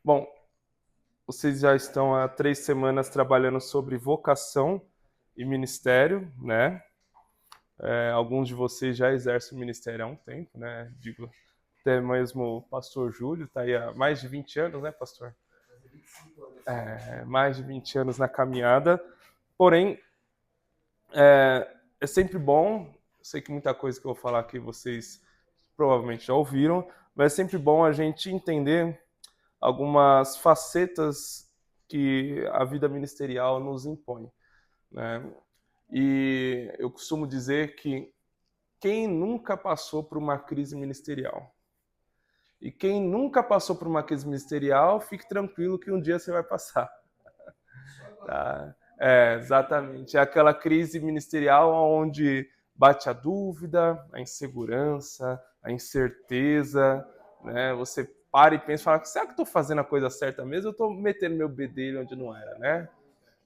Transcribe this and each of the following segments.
Bom, vocês já estão há 3 semanas trabalhando sobre vocação e ministério, né? Alguns de vocês já exercem o ministério há um tempo, né? Digo, até mesmo o pastor Júlio está aí há mais de 20 anos, né, pastor? Mais de 20 anos na caminhada. Porém, é sempre bom, eu sei que muita coisa que eu vou falar aqui vocês provavelmente já ouviram, mas é sempre bom a gente entender algumas facetas que a vida ministerial nos impõe, né? E eu costumo dizer que quem nunca passou por uma crise ministerial? E quem nunca passou por uma crise ministerial, fique tranquilo que um dia você vai passar. Tá? Exatamente. É aquela crise ministerial onde bate a dúvida, a insegurança, a incerteza, né? Você para e pensa e fala, será que eu estou fazendo a coisa certa mesmo? Eu estou metendo meu bedelho onde não era, né?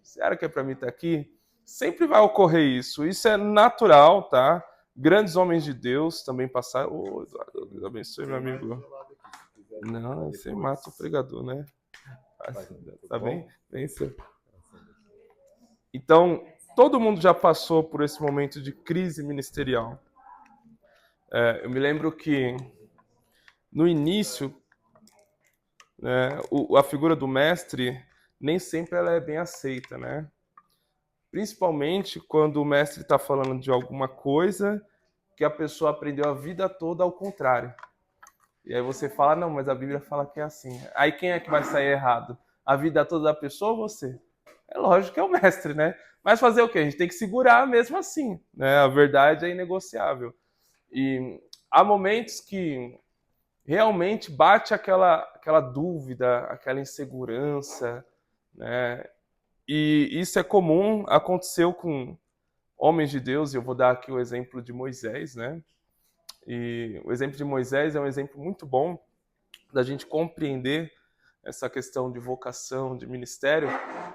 Será que é para mim estar aqui? Sempre vai ocorrer isso. Isso é natural, tá? Grandes homens de Deus também passaram. Oh, Deus abençoe, meu amigo. Não, você mata o pregador, né? Tá bem? Bem, senhor. Então, todo mundo já passou por esse momento de crise ministerial. Eu me lembro que no início, né, a figura do mestre nem sempre ela é bem aceita, né? Principalmente quando o mestre está falando de alguma coisa que a pessoa aprendeu a vida toda ao contrário. E aí você fala, não, mas a Bíblia fala que é assim. Aí quem é que vai sair errado? A vida toda da pessoa ou você? É lógico que é o mestre, né? Mas fazer o quê? A gente tem que segurar mesmo assim, né? A verdade é inegociável. E há momentos que realmente bate aquela dúvida, aquela insegurança, né? E isso é comum, aconteceu com homens de Deus, e eu vou dar aqui o exemplo de Moisés, né? E o exemplo de Moisés é um exemplo muito bom da gente compreender essa questão de vocação, de ministério,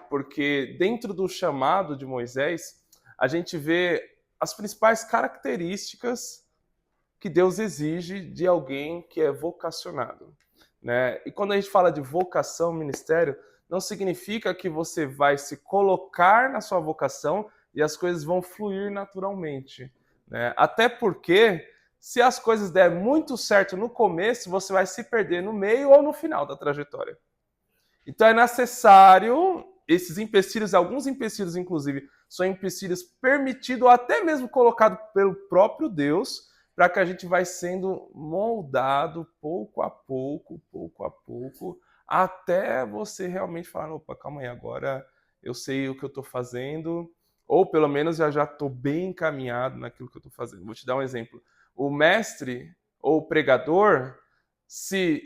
porque dentro do chamado de Moisés, a gente vê as principais características que Deus exige de alguém que é vocacionado, né? E quando a gente fala de vocação, ministério, não significa que você vai se colocar na sua vocação e as coisas vão fluir naturalmente, né? Até porque se as coisas der muito certo no começo, você vai se perder no meio ou no final da trajetória. Então é necessário esses empecilhos, alguns empecilhos inclusive, são empecilhos permitidos ou até mesmo colocados pelo próprio Deus, para que a gente vai sendo moldado pouco a pouco, até você realmente falar, opa, calma aí, agora eu sei o que eu estou fazendo, ou pelo menos já estou bem encaminhado naquilo que eu estou fazendo. Vou te dar um exemplo. O mestre ou o pregador, se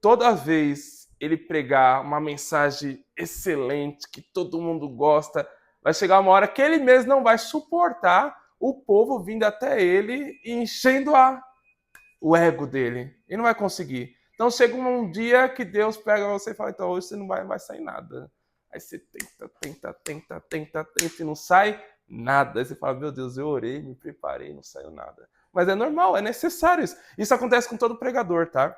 toda vez ele pregar uma mensagem excelente, que todo mundo gosta, vai chegar uma hora que ele mesmo não vai suportar o povo vindo até ele e enchendo o ego dele. Ele não vai conseguir. Então chega um dia que Deus pega você e fala, então hoje você não vai sair nada. Aí você tenta e não sai nada. Aí você fala, meu Deus, eu orei, me preparei, não saiu nada. Mas é normal, é necessário isso. Isso acontece com todo pregador, tá?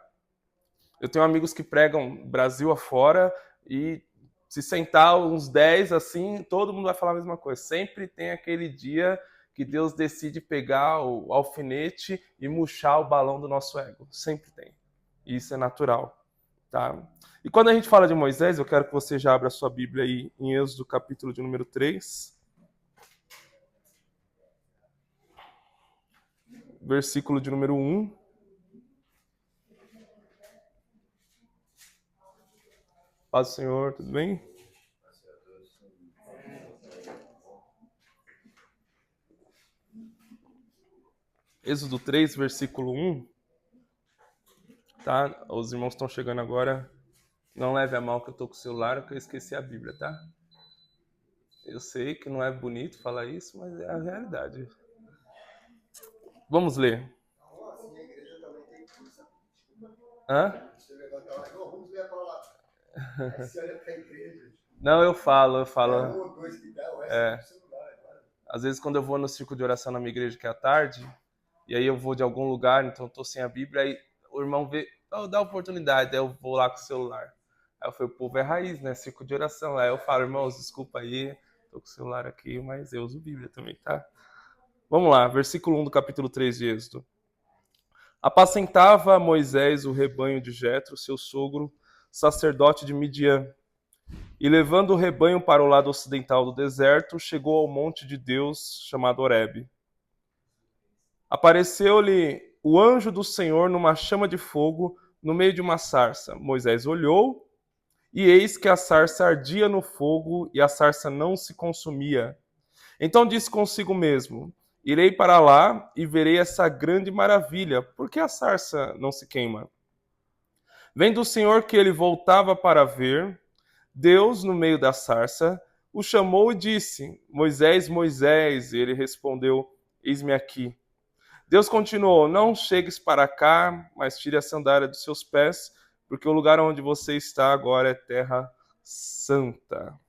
Eu tenho amigos que pregam Brasil afora e se sentar uns 10 assim, todo mundo vai falar a mesma coisa. Sempre tem aquele dia que Deus decide pegar o alfinete e murchar o balão do nosso ego. Sempre tem. E isso é natural, tá? E quando a gente fala de Moisés, eu quero que você já abra a sua Bíblia aí em Êxodo, capítulo de número 3, versículo de número 1. Paz do Senhor, tudo bem? Êxodo 3, versículo 1. Tá? Os irmãos estão chegando agora. Não leve a mal que eu tô com o celular, que eu esqueci a Bíblia, tá? Eu sei que não é bonito falar isso, mas é a realidade. Vamos ler. Hã? Não, eu falo. É. Às vezes quando eu vou no círculo de oração na minha igreja, que é à tarde, e aí eu vou de algum lugar, então eu tô sem a Bíblia, aí o irmão vê, oh, dá oportunidade, aí eu vou lá com o celular. Aí eu falei, o povo é raiz, né? Círculo de oração. Aí eu falo, irmãos, desculpa aí, tô com o celular aqui, mas eu uso Bíblia também, tá? Vamos lá, versículo 1 do capítulo 3 de Êxodo. Apacentava Moisés o rebanho de Jetro, seu sogro, sacerdote de Midian. E levando o rebanho para o lado ocidental do deserto, chegou ao monte de Deus, chamado Horebe. Apareceu-lhe o anjo do Senhor numa chama de fogo, no meio de uma sarça. Moisés olhou, e eis que a sarça ardia no fogo, e a sarça não se consumia. Então disse consigo mesmo: irei para lá e verei essa grande maravilha. Por que a sarça não se queima? Vendo o Senhor que ele voltava para ver, Deus, no meio da sarça, o chamou e disse: Moisés, Moisés. E ele respondeu: eis-me aqui. Deus continuou: não chegues para cá, mas tire a sandália dos seus pés, porque o lugar onde você está agora é terra santa.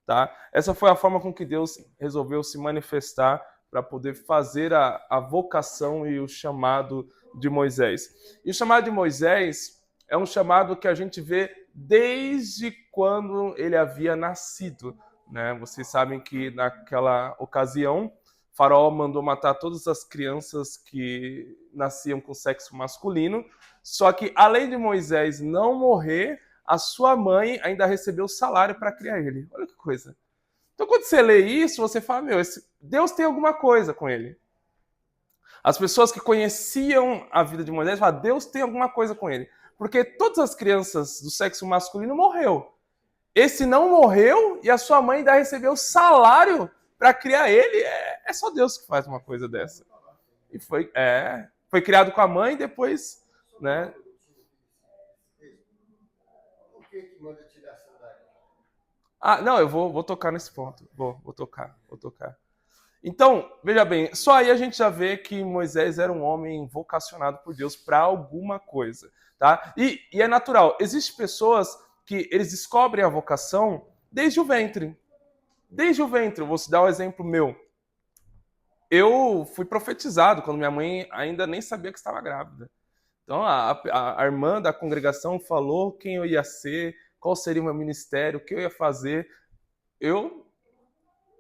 Tá? Essa foi a forma com que Deus resolveu se manifestar para poder fazer a vocação e o chamado de Moisés. E o chamado de Moisés é um chamado que a gente vê desde quando ele havia nascido. Né? Vocês sabem que naquela ocasião, Faraó mandou matar todas as crianças que nasciam com sexo masculino, só que além de Moisés não morrer, a sua mãe ainda recebeu salário para criar ele. Olha que coisa. Então, quando você lê isso, você fala, meu, Deus tem alguma coisa com ele. As pessoas que conheciam a vida de Moisés falam, Deus tem alguma coisa com ele. Porque todas as crianças do sexo masculino morreu. Esse não morreu e a sua mãe ainda recebeu salário para criar ele. É só Deus que faz uma coisa dessa. E foi criado com a mãe e depois, né? Não, eu vou tocar nesse ponto. Vou tocar. Então, veja bem, só aí a gente já vê que Moisés era um homem vocacionado por Deus para alguma coisa, tá? E é natural. Existem pessoas que eles descobrem a vocação desde o ventre. Desde o ventre. Eu vou te dar um exemplo meu. Eu fui profetizado quando minha mãe ainda nem sabia que estava grávida. Então, a irmã da congregação falou quem eu ia ser, qual seria o meu ministério, o que eu ia fazer.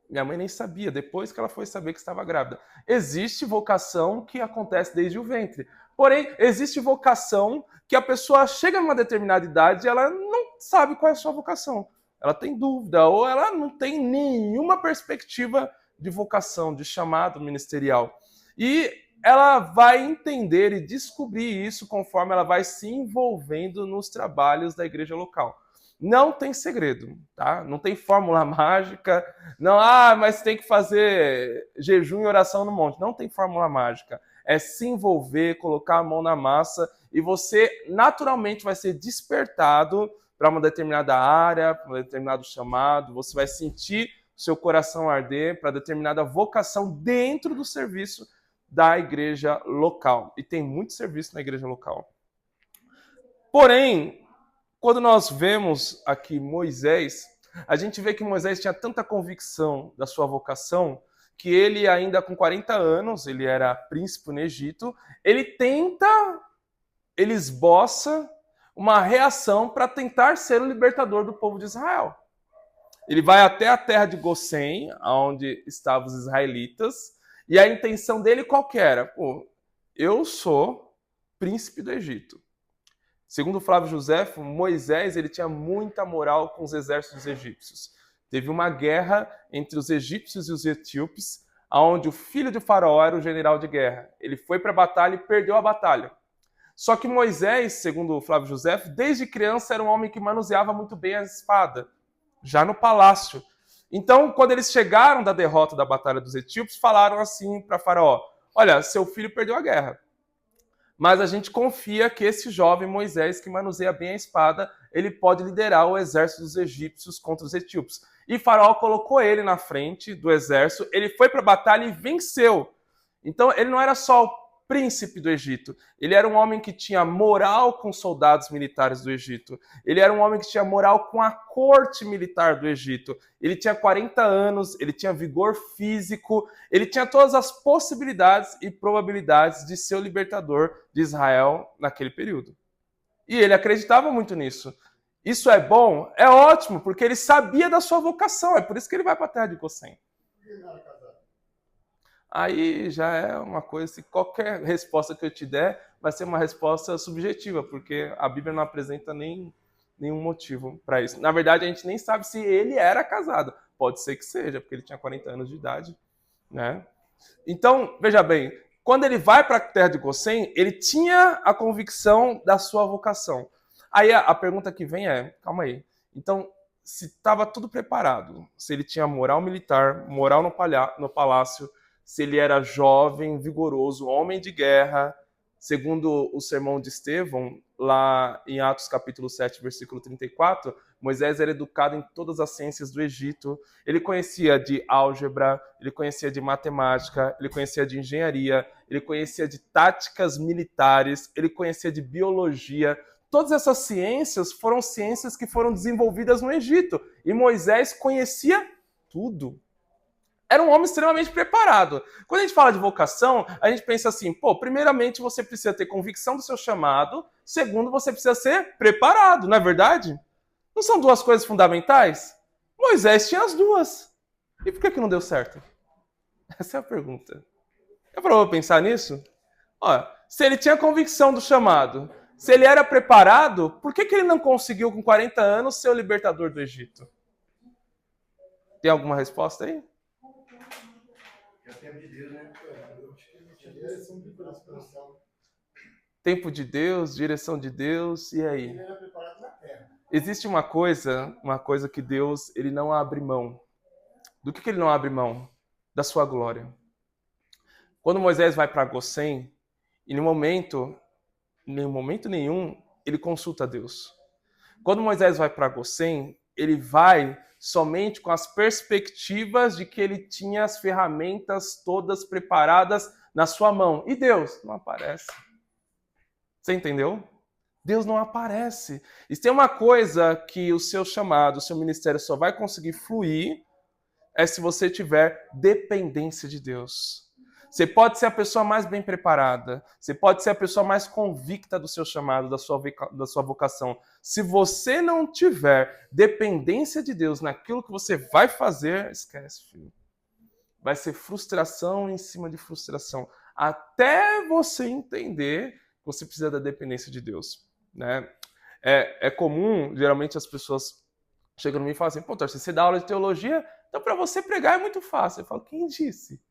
Minha mãe nem sabia, depois que ela foi saber que estava grávida. Existe vocação que acontece desde o ventre. Porém, existe vocação que a pessoa chega numa determinada idade e ela não sabe qual é a sua vocação. Ela tem dúvida, ou ela não tem nenhuma perspectiva de vocação, de chamado ministerial. E ela vai entender e descobrir isso conforme ela vai se envolvendo nos trabalhos da igreja local. Não tem segredo, tá? Não tem fórmula mágica. Não, mas tem que fazer jejum e oração no monte. Não tem fórmula mágica. É se envolver, colocar a mão na massa e você naturalmente vai ser despertado para uma determinada área, para um determinado chamado. Você vai sentir o seu coração arder para determinada vocação dentro do serviço da igreja local. E tem muito serviço na igreja local. Porém, quando nós vemos aqui Moisés, a gente vê que Moisés tinha tanta convicção da sua vocação que ele ainda com 40 anos, ele era príncipe no Egito, ele esboça uma reação para tentar ser o libertador do povo de Israel. Ele vai até a terra de Gossém, onde estavam os israelitas, e a intenção dele qual que era? Eu sou príncipe do Egito. Segundo Flávio Josefo, Moisés ele tinha muita moral com os exércitos egípcios. Teve uma guerra entre os egípcios e os etíopes, onde o filho de Faraó era o general de guerra. Ele foi para a batalha e perdeu a batalha. Só que Moisés, segundo Flávio Josefo, desde criança era um homem que manuseava muito bem a espada, já no palácio. Então, quando eles chegaram da derrota da batalha dos etíopes, falaram assim para Faraó: olha, seu filho perdeu a guerra. Mas a gente confia que esse jovem Moisés, que manuseia bem a espada, ele pode liderar o exército dos egípcios contra os etíopes. E Faraó colocou ele na frente do exército, ele foi para a batalha e venceu. Então ele não era só o príncipe do Egito, ele era um homem que tinha moral com os soldados militares do Egito, ele era um homem que tinha moral com a corte militar do Egito, ele tinha 40 anos, ele tinha vigor físico, ele tinha todas as possibilidades e probabilidades de ser o libertador de Israel naquele período. E ele acreditava muito nisso. Isso é bom? É ótimo, porque ele sabia da sua vocação. É por isso que ele vai para a terra de Gossém. Aí já é uma coisa, se qualquer resposta que eu te der vai ser uma resposta subjetiva, porque a Bíblia não apresenta nenhum motivo para isso. Na verdade, a gente nem sabe se ele era casado. Pode ser que seja, porque ele tinha 40 anos de idade, né? Então, veja bem, quando ele vai para a terra de Gossém, ele tinha a convicção da sua vocação. Aí a pergunta que vem é, calma aí, então, se estava tudo preparado, se ele tinha moral militar, moral no palácio, se ele era jovem, vigoroso, homem de guerra, segundo o sermão de Estevão, lá em Atos capítulo 7, versículo 34, Moisés era educado em todas as ciências do Egito. Ele conhecia de álgebra, ele conhecia de matemática, ele conhecia de engenharia, ele conhecia de táticas militares, ele conhecia de biologia. Todas essas ciências foram ciências que foram desenvolvidas no Egito. E Moisés conhecia tudo. Era um homem extremamente preparado. Quando a gente fala de vocação, a gente pensa assim, pô, primeiramente você precisa ter convicção do seu chamado, segundo, você precisa ser preparado, não é verdade? Não são duas coisas fundamentais? Moisés tinha as duas. E por que não deu certo? Essa é a pergunta. Já parou pra pensar nisso? Olha, se ele tinha convicção do chamado, se ele era preparado, por que ele não conseguiu com 40 anos ser o libertador do Egito? Tem alguma resposta aí? É o tempo de Deus, né? Tempo de Deus, direção de Deus, e aí? Ele era preparado na terra. Existe uma coisa que Deus, ele não abre mão. Do que ele não abre mão? Da sua glória. Quando Moisés vai para Gossém, em nenhum momento nenhum, ele consulta Deus. Quando Moisés vai para Gossém, ele vai somente com as perspectivas de que ele tinha as ferramentas todas preparadas na sua mão. E Deus não aparece. Você entendeu? Deus não aparece. E tem uma coisa que o seu chamado, o seu ministério só vai conseguir fluir é se você tiver dependência de Deus. Você pode ser a pessoa mais bem preparada, você pode ser a pessoa mais convicta do seu chamado, da sua vocação. Se você não tiver dependência de Deus naquilo que você vai fazer, esquece, filho. Vai ser frustração em cima de frustração. Até você entender que você precisa da dependência de Deus. Né? É comum, geralmente as pessoas chegam em mim e falam assim, pô, Tarcísio, você dá aula de teologia, então para você pregar é muito fácil. Eu falo, quem disse?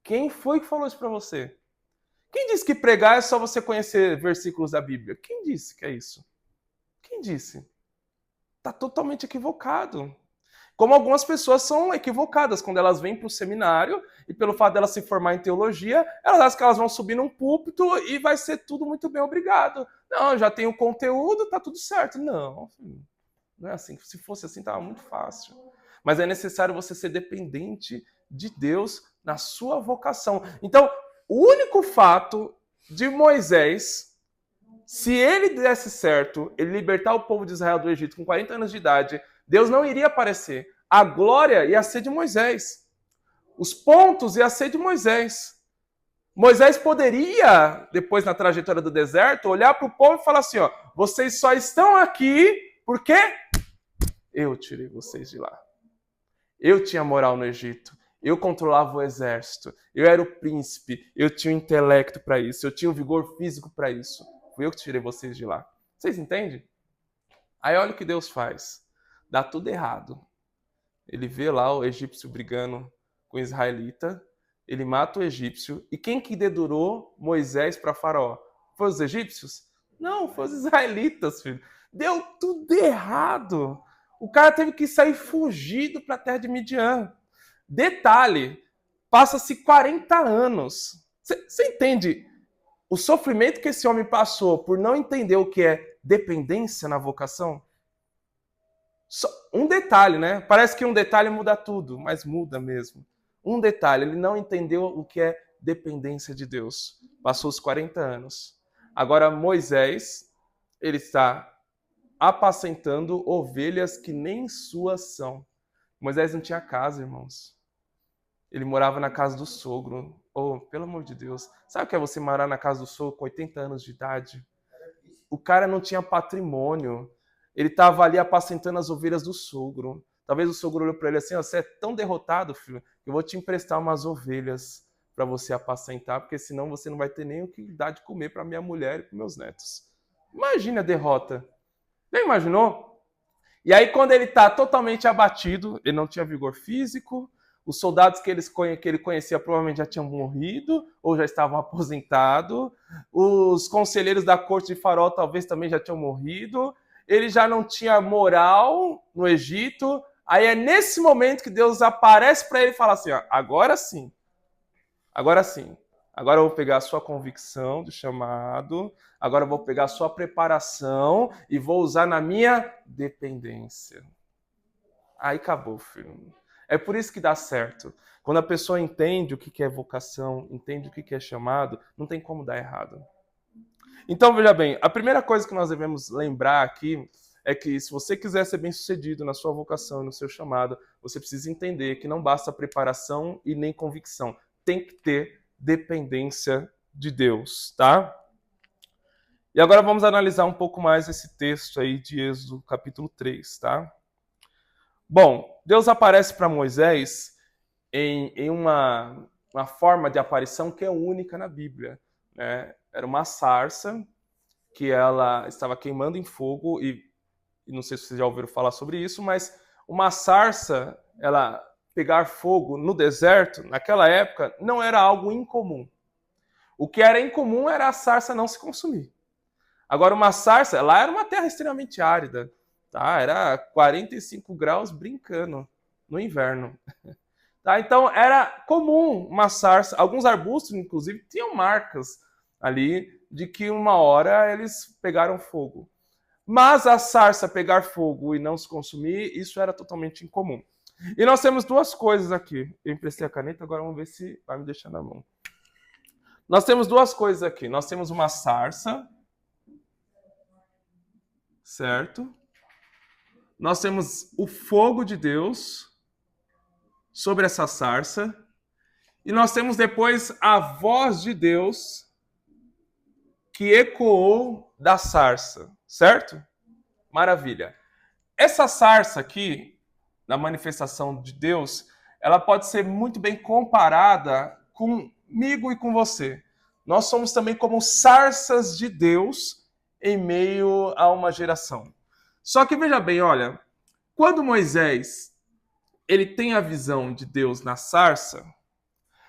Quem foi que falou isso para você? Quem disse que pregar é só você conhecer versículos da Bíblia? Quem disse que é isso? Quem disse? Está totalmente equivocado. Como algumas pessoas são equivocadas quando elas vêm para o seminário e pelo fato delas se formar em teologia, elas acham que elas vão subir num púlpito e vai ser tudo muito bem, obrigado. Não, já tenho conteúdo, tá tudo certo. Não, não é assim. Se fosse assim, estava muito fácil. Mas é necessário você ser dependente de Deus na sua vocação. Então, o único fato de Moisés, se ele desse certo, ele libertar o povo de Israel do Egito com 40 anos de idade, Deus não iria aparecer. A glória ia ser de Moisés. Os pontos ia ser de Moisés. Moisés poderia, depois na trajetória do deserto, olhar para o povo e falar assim, ó, vocês só estão aqui porque eu tirei vocês de lá. Eu tinha moral no Egito. Eu controlava o exército. Eu era o príncipe. Eu tinha o intelecto para isso. Eu tinha o vigor físico para isso. Fui eu que tirei vocês de lá. Vocês entendem? Aí olha o que Deus faz. Dá tudo errado. Ele vê lá o egípcio brigando com o israelita. Ele mata o egípcio. E quem que dedurou Moisés para Faraó? Foi os egípcios? Não, foi os israelitas, filho. Deu tudo errado. O cara teve que sair fugido para a terra de Midian. Detalhe, passa-se 40 anos. Você entende o sofrimento que esse homem passou por não entender o que é dependência na vocação? Só um detalhe, né? Parece que um detalhe muda tudo, mas muda mesmo. Um detalhe, ele não entendeu o que é dependência de Deus. Passou os 40 anos. Agora Moisés, ele está apacentando ovelhas que nem suas são. Moisés não tinha casa, irmãos. Ele morava na casa do sogro. Oh, pelo amor de Deus. Sabe o que é você morar na casa do sogro com 80 anos de idade? O cara não tinha patrimônio. Ele estava ali apacentando as ovelhas do sogro. Talvez o sogro olhou para ele assim, você é tão derrotado, filho, que eu vou te emprestar umas ovelhas para você apacentar, porque senão você não vai ter nem o que dar de comer para minha mulher e para meus netos. Imagine a derrota. Nem imaginou? E aí, quando ele está totalmente abatido, ele não tinha vigor físico, os soldados que ele conhecia provavelmente já tinham morrido ou já estavam aposentados, os conselheiros da corte de Faraó talvez também já tinham morrido, ele já não tinha moral no Egito. Aí é nesse momento que Deus aparece para ele e fala assim, ó, agora sim, agora eu vou pegar a sua convicção do chamado, agora eu vou pegar a sua preparação e vou usar na minha dependência. Aí acabou, filho. É por isso que dá certo. Quando a pessoa entende o que é vocação, entende o que é chamado, não tem como dar errado. Então, veja bem, a primeira coisa que nós devemos lembrar aqui é que se você quiser ser bem-sucedido na sua vocação e no seu chamado, você precisa entender que não basta preparação e nem convicção. Tem que ter dependência de Deus, tá? E agora vamos analisar um pouco mais esse texto aí de Êxodo, capítulo 3, tá? Bom, Deus aparece para Moisés em uma forma de aparição que é única na Bíblia, né? Era uma sarça que ela estava queimando em fogo e não sei se vocês já ouviram falar sobre isso, mas uma sarça, ela pegar fogo no deserto, naquela época, não era algo incomum. O que era incomum era a sarça não se consumir. Agora, uma sarça, lá era uma terra extremamente árida, tá? Era 45 graus brincando no inverno. Tá? Então, era comum uma sarça, alguns arbustos, inclusive, tinham marcas ali de que uma hora eles pegaram fogo. Mas a sarça pegar fogo e não se consumir, isso era totalmente incomum. E nós temos duas coisas aqui. Eu emprestei a caneta, agora vamos ver se vai me deixar na mão. Nós temos duas coisas aqui. Nós temos uma sarça, certo? Nós temos o fogo de Deus sobre essa sarça. E nós temos depois a voz de Deus que ecoou da sarça, certo? Maravilha. Essa sarça aqui, na manifestação de Deus, ela pode ser muito bem comparada comigo e com você. Nós somos também como sarças de Deus em meio a uma geração. Só que veja bem, olha, quando Moisés ele tem a visão de Deus na sarça,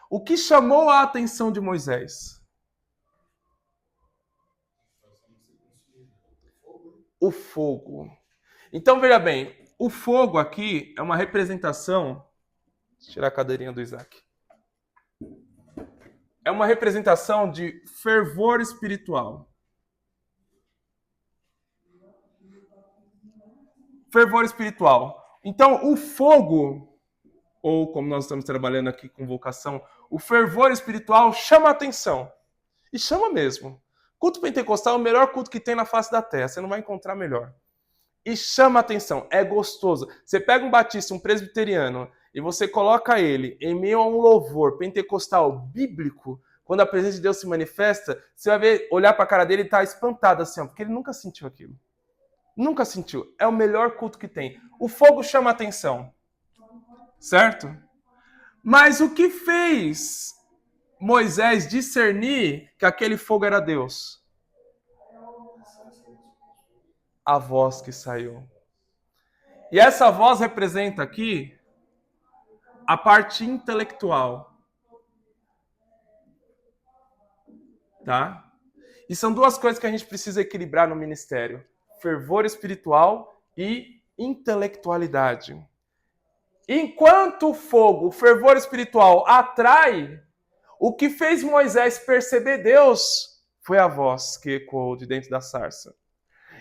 o que chamou a atenção de Moisés? O fogo. Então, veja bem, o fogo aqui é uma representação... Deixa eu tirar a cadeirinha do Isaac. É uma representação de fervor espiritual. Fervor espiritual. Então, o fogo, ou como nós estamos trabalhando aqui com vocação, o fervor espiritual chama a atenção. E chama mesmo. Culto pentecostal é o melhor culto que tem na face da terra. Você não vai encontrar melhor. E chama a atenção. É gostoso. Você pega um batista, um presbiteriano, e você coloca ele em meio a um louvor pentecostal bíblico, quando a presença de Deus se manifesta, você vai ver, olhar para a cara dele e estar espantado assim, porque ele nunca sentiu aquilo. Nunca sentiu. É o melhor culto que tem. O fogo chama a atenção. Certo? Mas o que fez Moisés discernir que aquele fogo era Deus? A voz que saiu. E essa voz representa aqui a parte intelectual. Tá? E são duas coisas que a gente precisa equilibrar no ministério: fervor espiritual e intelectualidade. Enquanto o fogo, o fervor espiritual atrai, o que fez Moisés perceber Deus foi a voz que ecoou de dentro da sarça.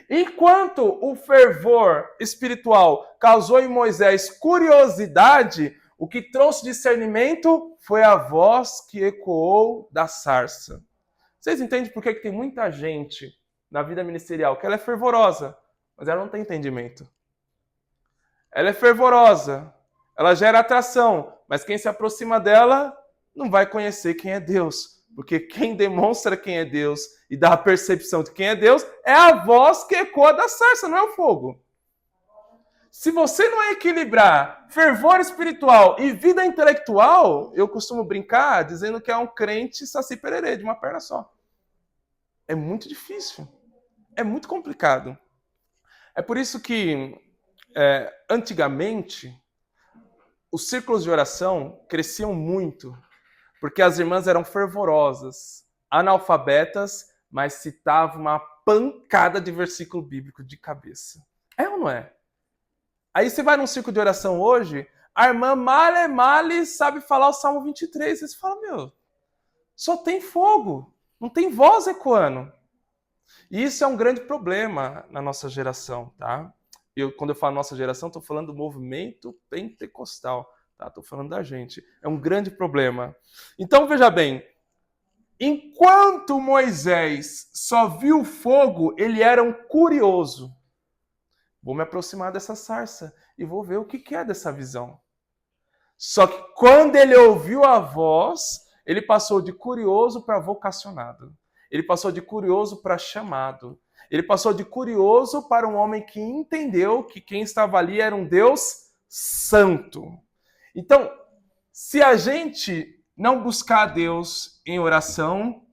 Enquanto o fervor espiritual causou em Moisés curiosidade, o que trouxe discernimento foi a voz que ecoou da sarça. Vocês entendem por que tem muita gente na vida ministerial que ela é fervorosa, mas ela não tem entendimento? Ela é fervorosa, ela gera atração, mas quem se aproxima dela não vai conhecer quem é Deus, Porque quem demonstra quem é Deus e dá a percepção de quem é Deus é a voz que ecoa da sarça, não é o fogo. Se você não equilibrar fervor espiritual e vida intelectual, eu costumo brincar dizendo que é um crente saci pererê de uma perna só. É muito difícil. É muito complicado. É por isso que, antigamente, os círculos de oração cresciam muito, porque as irmãs eram fervorosas, analfabetas, mas citavam uma pancada de versículo bíblico de cabeça. É ou não é? Aí você vai num círculo de oração hoje, a irmã male sabe falar o Salmo 23. Você fala, meu, só tem fogo, não tem voz ecoando. E isso é um grande problema na nossa geração, tá? Quando eu falo nossa geração, estou falando do movimento pentecostal, tá? Estou falando da gente. É um grande problema. Então, veja bem, enquanto Moisés só viu fogo, ele era um curioso. Vou me aproximar dessa sarça e vou ver o que é dessa visão. Só que quando ele ouviu a voz, ele passou de curioso para vocacionado. Ele passou de curioso para chamado. Ele passou de curioso para um homem que entendeu que quem estava ali era um Deus santo. Então, se a gente não buscar a Deus em oração,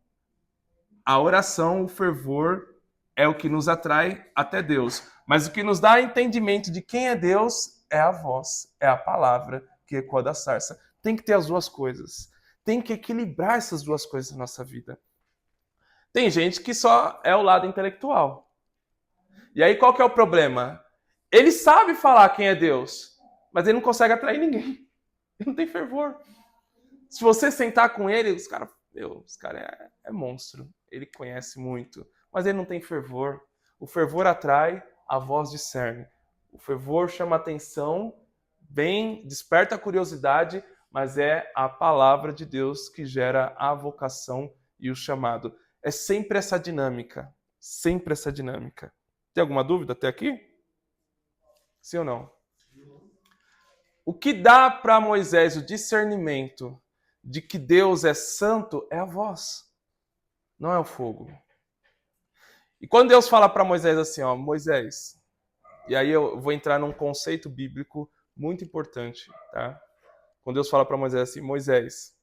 a oração, o fervor, é o que nos atrai até Deus. Mas o que nos dá entendimento de quem é Deus é a voz, é a palavra que ecoa da sarça. Tem que ter as duas coisas. Tem que equilibrar essas duas coisas na nossa vida. Tem gente que só é o lado intelectual. E aí qual que é o problema? Ele sabe falar quem é Deus, mas ele não consegue atrair ninguém. Ele não tem fervor. Se você sentar com ele, os caras é monstro. Ele conhece muito, mas ele não tem fervor. O fervor atrai, a voz discerne. O fervor chama atenção, desperta a curiosidade, mas é a palavra de Deus que gera a vocação e o chamado. É sempre essa dinâmica. Sempre essa dinâmica. Tem alguma dúvida até aqui? Sim ou não? O que dá para Moisés o discernimento de que Deus é santo é a voz, não é o fogo. E quando Deus fala para Moisés assim, ó, Moisés, e aí eu vou entrar num conceito bíblico muito importante, tá? Quando Deus fala para Moisés assim, Moisés,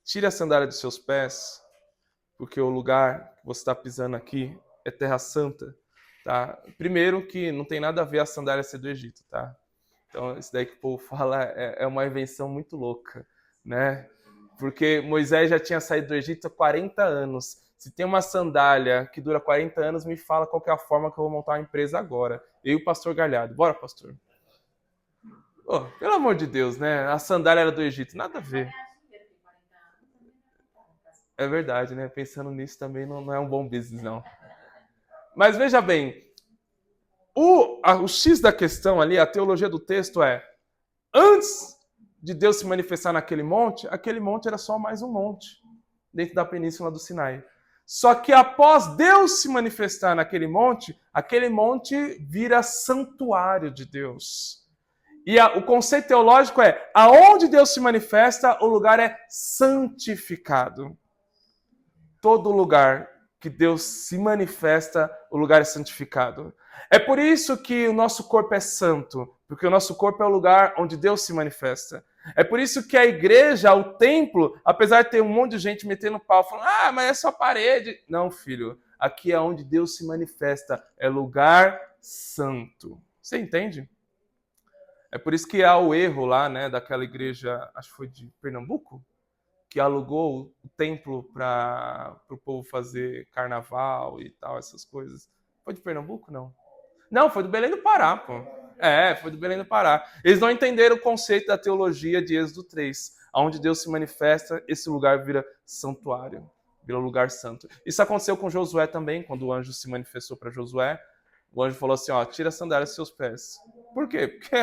tire a sandália dos seus pés, porque o lugar que você está pisando aqui é terra santa, tá? Primeiro que não tem nada a ver a sandália ser do Egito, tá? Então isso daí que o povo fala é uma invenção muito louca, né? Porque Moisés já tinha saído do Egito há 40 anos. Se tem uma sandália que dura 40 anos, me fala qual que é a forma que eu vou montar uma empresa agora. Eu e o pastor Galhardo. Bora, pastor? Oh, pelo amor de Deus, né? A sandália era do Egito. Nada a ver. É verdade, né? Pensando nisso também não é um bom business, não. Mas veja bem, o X da questão ali, a teologia do texto é, antes de Deus se manifestar naquele monte, aquele monte era só mais um monte dentro da península do Sinai. Só que após Deus se manifestar naquele monte, aquele monte vira santuário de Deus. E o conceito teológico é, aonde Deus se manifesta, o lugar é santificado. Todo lugar que Deus se manifesta, o lugar é santificado. É por isso que o nosso corpo é santo, porque o nosso corpo é o lugar onde Deus se manifesta. É por isso que a igreja, o templo, apesar de ter um monte de gente metendo pau, falando, mas é só parede. Não, filho, aqui é onde Deus se manifesta, é lugar santo. Você entende? É por isso que há o erro lá, né, daquela igreja, acho que foi de Pernambuco, que alugou o templo para o povo fazer carnaval e tal, essas coisas. Foi de Pernambuco, não? Não, foi do Belém do Pará, pô. Foi do Belém do Pará. Eles não entenderam o conceito da teologia de Êxodo 3. Onde Deus se manifesta, esse lugar vira santuário, vira lugar santo. Isso aconteceu com Josué também, quando o anjo se manifestou para Josué. O anjo falou assim, ó, tira a sandália dos seus pés. Por quê? Porque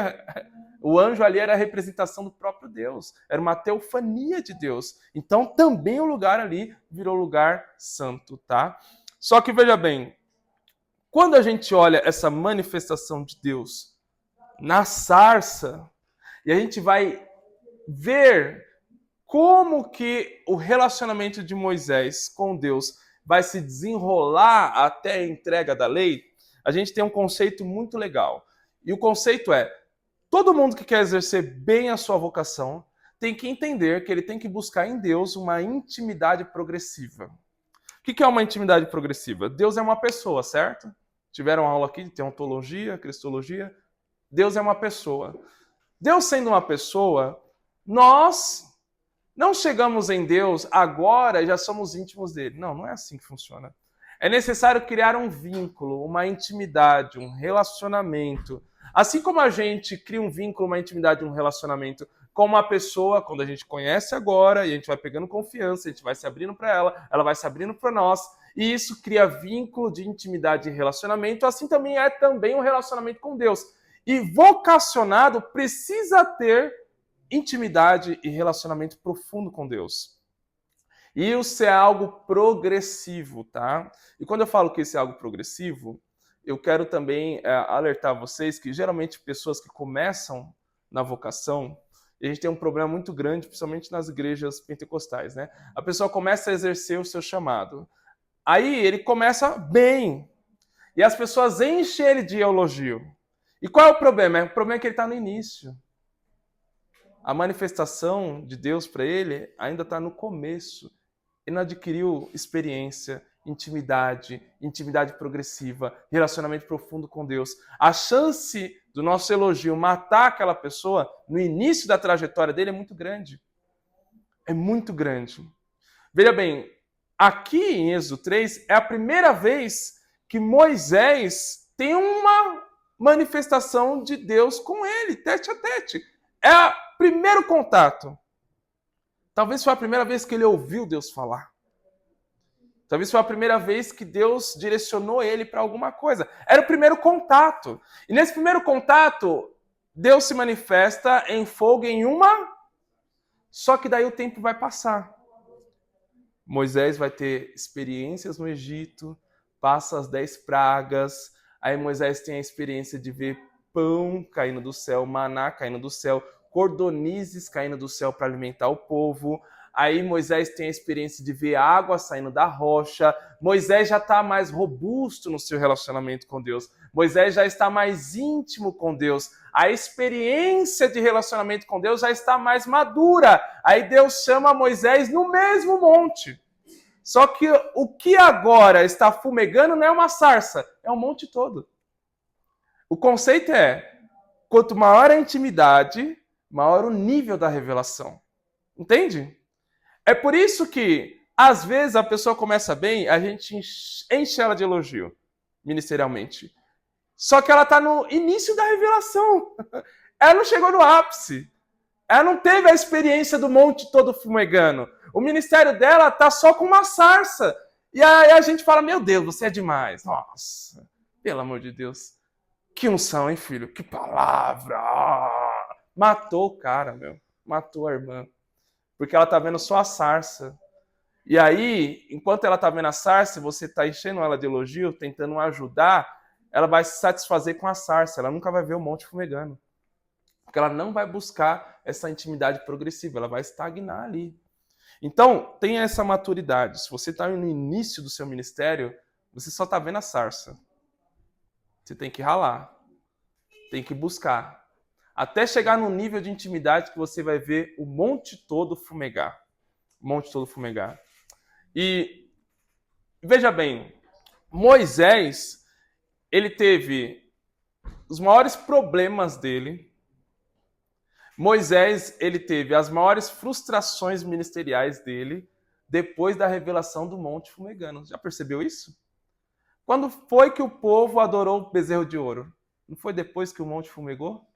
o anjo ali era a representação do próprio Deus. Era uma teofania de Deus. Então também o lugar ali virou lugar santo, tá? Só que veja bem, quando a gente olha essa manifestação de Deus na sarça, e a gente vai ver como que o relacionamento de Moisés com Deus vai se desenrolar até a entrega da lei, a gente tem um conceito muito legal. E o conceito é, todo mundo que quer exercer bem a sua vocação tem que entender que ele tem que buscar em Deus uma intimidade progressiva. O que é uma intimidade progressiva? Deus é uma pessoa, certo? Tiveram aula aqui de teontologia, cristologia. Deus é uma pessoa. Deus sendo uma pessoa, nós não chegamos em Deus agora e já somos íntimos dele. Não, não é assim que funciona. É necessário criar um vínculo, uma intimidade, um relacionamento. Assim como a gente cria um vínculo, uma intimidade, um relacionamento com uma pessoa, quando a gente conhece agora, e a gente vai pegando confiança, a gente vai se abrindo para ela vai se abrindo para nós, e isso cria vínculo de intimidade e relacionamento, assim também é também um relacionamento com Deus. E vocacionado precisa ter intimidade e relacionamento profundo com Deus. E isso é algo progressivo, tá? E quando eu falo que isso é algo progressivo, eu quero também alertar vocês que geralmente pessoas que começam na vocação, e a gente tem um problema muito grande, principalmente nas igrejas pentecostais, né? A pessoa começa a exercer o seu chamado. Aí ele começa bem. E as pessoas enchem ele de elogio. E qual é o problema? O problema é que ele está no início. A manifestação de Deus para ele ainda está no começo. Ele não adquiriu experiência, intimidade progressiva, relacionamento profundo com Deus. A chance do nosso elogio matar aquela pessoa no início da trajetória dele é muito grande. É muito grande. Veja bem, aqui em Êxodo 3 é a primeira vez que Moisés tem uma manifestação de Deus com ele, tete a tete. É o primeiro contato. Talvez foi a primeira vez que ele ouviu Deus falar. Talvez foi a primeira vez que Deus direcionou ele para alguma coisa. Era o primeiro contato. E nesse primeiro contato, Deus se manifesta em fogo em uma... Só que daí o tempo vai passar. Moisés vai ter experiências no Egito, passa as 10 pragas, aí Moisés tem a experiência de ver pão caindo do céu, maná caindo do céu, cordonizes caindo do céu para alimentar o povo. Aí Moisés tem a experiência de ver água saindo da rocha. Moisés já está mais robusto no seu relacionamento com Deus. Moisés já está mais íntimo com Deus. A experiência de relacionamento com Deus já está mais madura. Aí Deus chama Moisés no mesmo monte. Só que o que agora está fumegando não é uma sarça, é o monte todo. O conceito é, quanto maior a intimidade, maior o nível da revelação. Entende? É por isso que, às vezes, a pessoa começa bem, a gente enche ela de elogio, ministerialmente. Só que ela está no início da revelação. Ela não chegou no ápice. Ela não teve a experiência do monte todo fumegando. O ministério dela está só com uma sarça. E aí a gente fala, meu Deus, você é demais. Nossa, pelo amor de Deus. Que unção, hein, filho? Que palavra. Matou o cara, meu. Matou a irmã. Porque ela está vendo só a sarça. E aí, enquanto ela está vendo a sarça, você está enchendo ela de elogio, tentando ajudar, ela vai se satisfazer com a sarça. Ela nunca vai ver o monte fumegando. Porque ela não vai buscar essa intimidade progressiva, ela vai estagnar ali. Então, tenha essa maturidade. Se você está no início do seu ministério, você só está vendo a sarça. Você tem que ralar. Tem que buscar. Até chegar num nível de intimidade que você vai ver o monte todo fumegar. O monte todo fumegar. E veja bem, Moisés, ele teve os maiores problemas dele. Moisés, ele teve as maiores frustrações ministeriais dele depois da revelação do monte fumegando. Já percebeu isso? Quando foi que o povo adorou o bezerro de ouro? Não foi depois que o monte fumegou?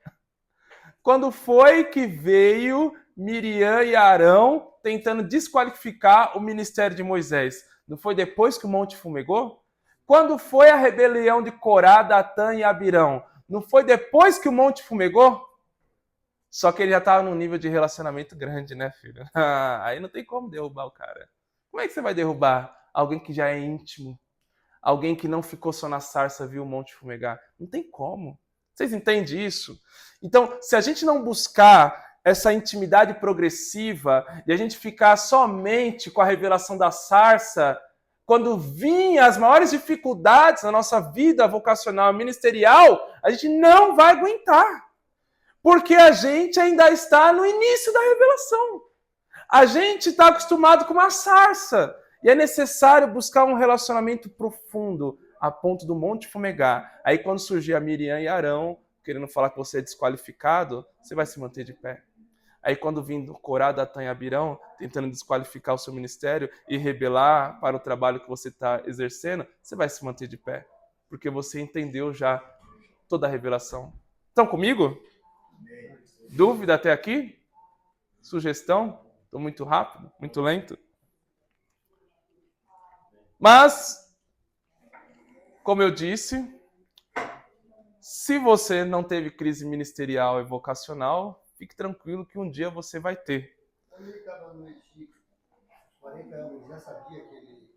Quando foi que veio Miriam e Arão tentando desqualificar o ministério de Moisés? Não foi depois que o monte fumegou? Quando foi a rebelião de Corá, Datã e Abirão? Não foi depois que o monte fumegou? Só que ele já estava num nível de relacionamento grande, né, filho? Aí não tem como derrubar o cara. Como é que você vai derrubar alguém que já é íntimo? Alguém que não ficou só na sarça, viu o monte fumegar? Não tem como. Vocês entendem isso? Então, se a gente não buscar essa intimidade progressiva e a gente ficar somente com a revelação da sarça, quando vinha as maiores dificuldades na nossa vida vocacional e ministerial, a gente não vai aguentar. Porque a gente ainda está no início da revelação. A gente está acostumado com uma sarça. E é necessário buscar um relacionamento profundo, a ponto do monte fumegar. Aí quando surgir a Miriam e Arão, querendo falar que você é desqualificado, você vai se manter de pé. Aí quando vir do Corá, Datã e Abirão, tentando desqualificar o seu ministério e rebelar para o trabalho que você está exercendo, você vai se manter de pé. Porque você entendeu já toda a revelação. Estão comigo? Dúvida até aqui? Sugestão? Estou muito rápido? Muito lento? Mas, como eu disse, se você não teve crise ministerial e vocacional, fique tranquilo que um dia você vai ter. Quando ele estava no Egito, 40 anos, já sabia que ele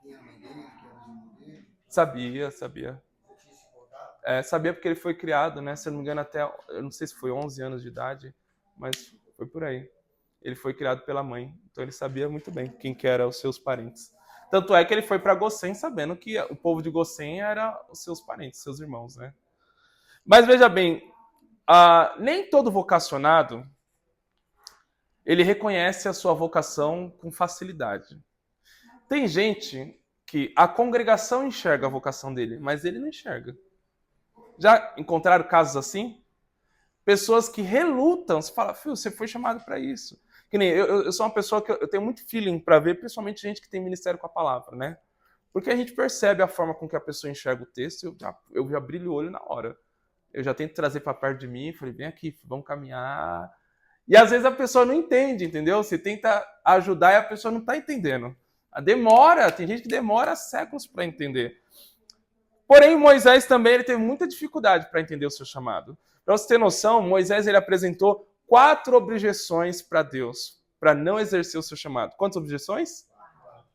tinha a mãe dele, que era o irmão dele? Sabia. Já tinha se contado? Sabia porque ele foi criado, né? Se eu não me engano, até, eu não sei se foi 11 anos de idade, mas foi por aí. Ele foi criado pela mãe, então ele sabia muito bem quem que eram os seus parentes. Tanto é que ele foi para Gossém sabendo que o povo de Gossém era os seus parentes, seus irmãos, né? Mas veja bem, nem todo vocacionado ele reconhece a sua vocação com facilidade. Tem gente que a congregação enxerga a vocação dele, mas ele não enxerga. Já encontraram casos assim? Pessoas que relutam, você fala, filho, você foi chamado para isso. Que nem eu sou uma pessoa que eu tenho muito feeling para ver, principalmente gente que tem ministério com a palavra, né? Porque a gente percebe a forma com que a pessoa enxerga o texto, eu já brilho o olho na hora. Eu já tento trazer para perto de mim, falei, vem aqui, vamos caminhar. E às vezes a pessoa não entende, entendeu? Você tenta ajudar e a pessoa não está entendendo. Demora, tem gente que demora séculos para entender. Porém, Moisés também ele teve muita dificuldade para entender o seu chamado. Para você ter noção, Moisés ele apresentou 4 objeções para Deus, para não exercer o seu chamado. Quantas objeções?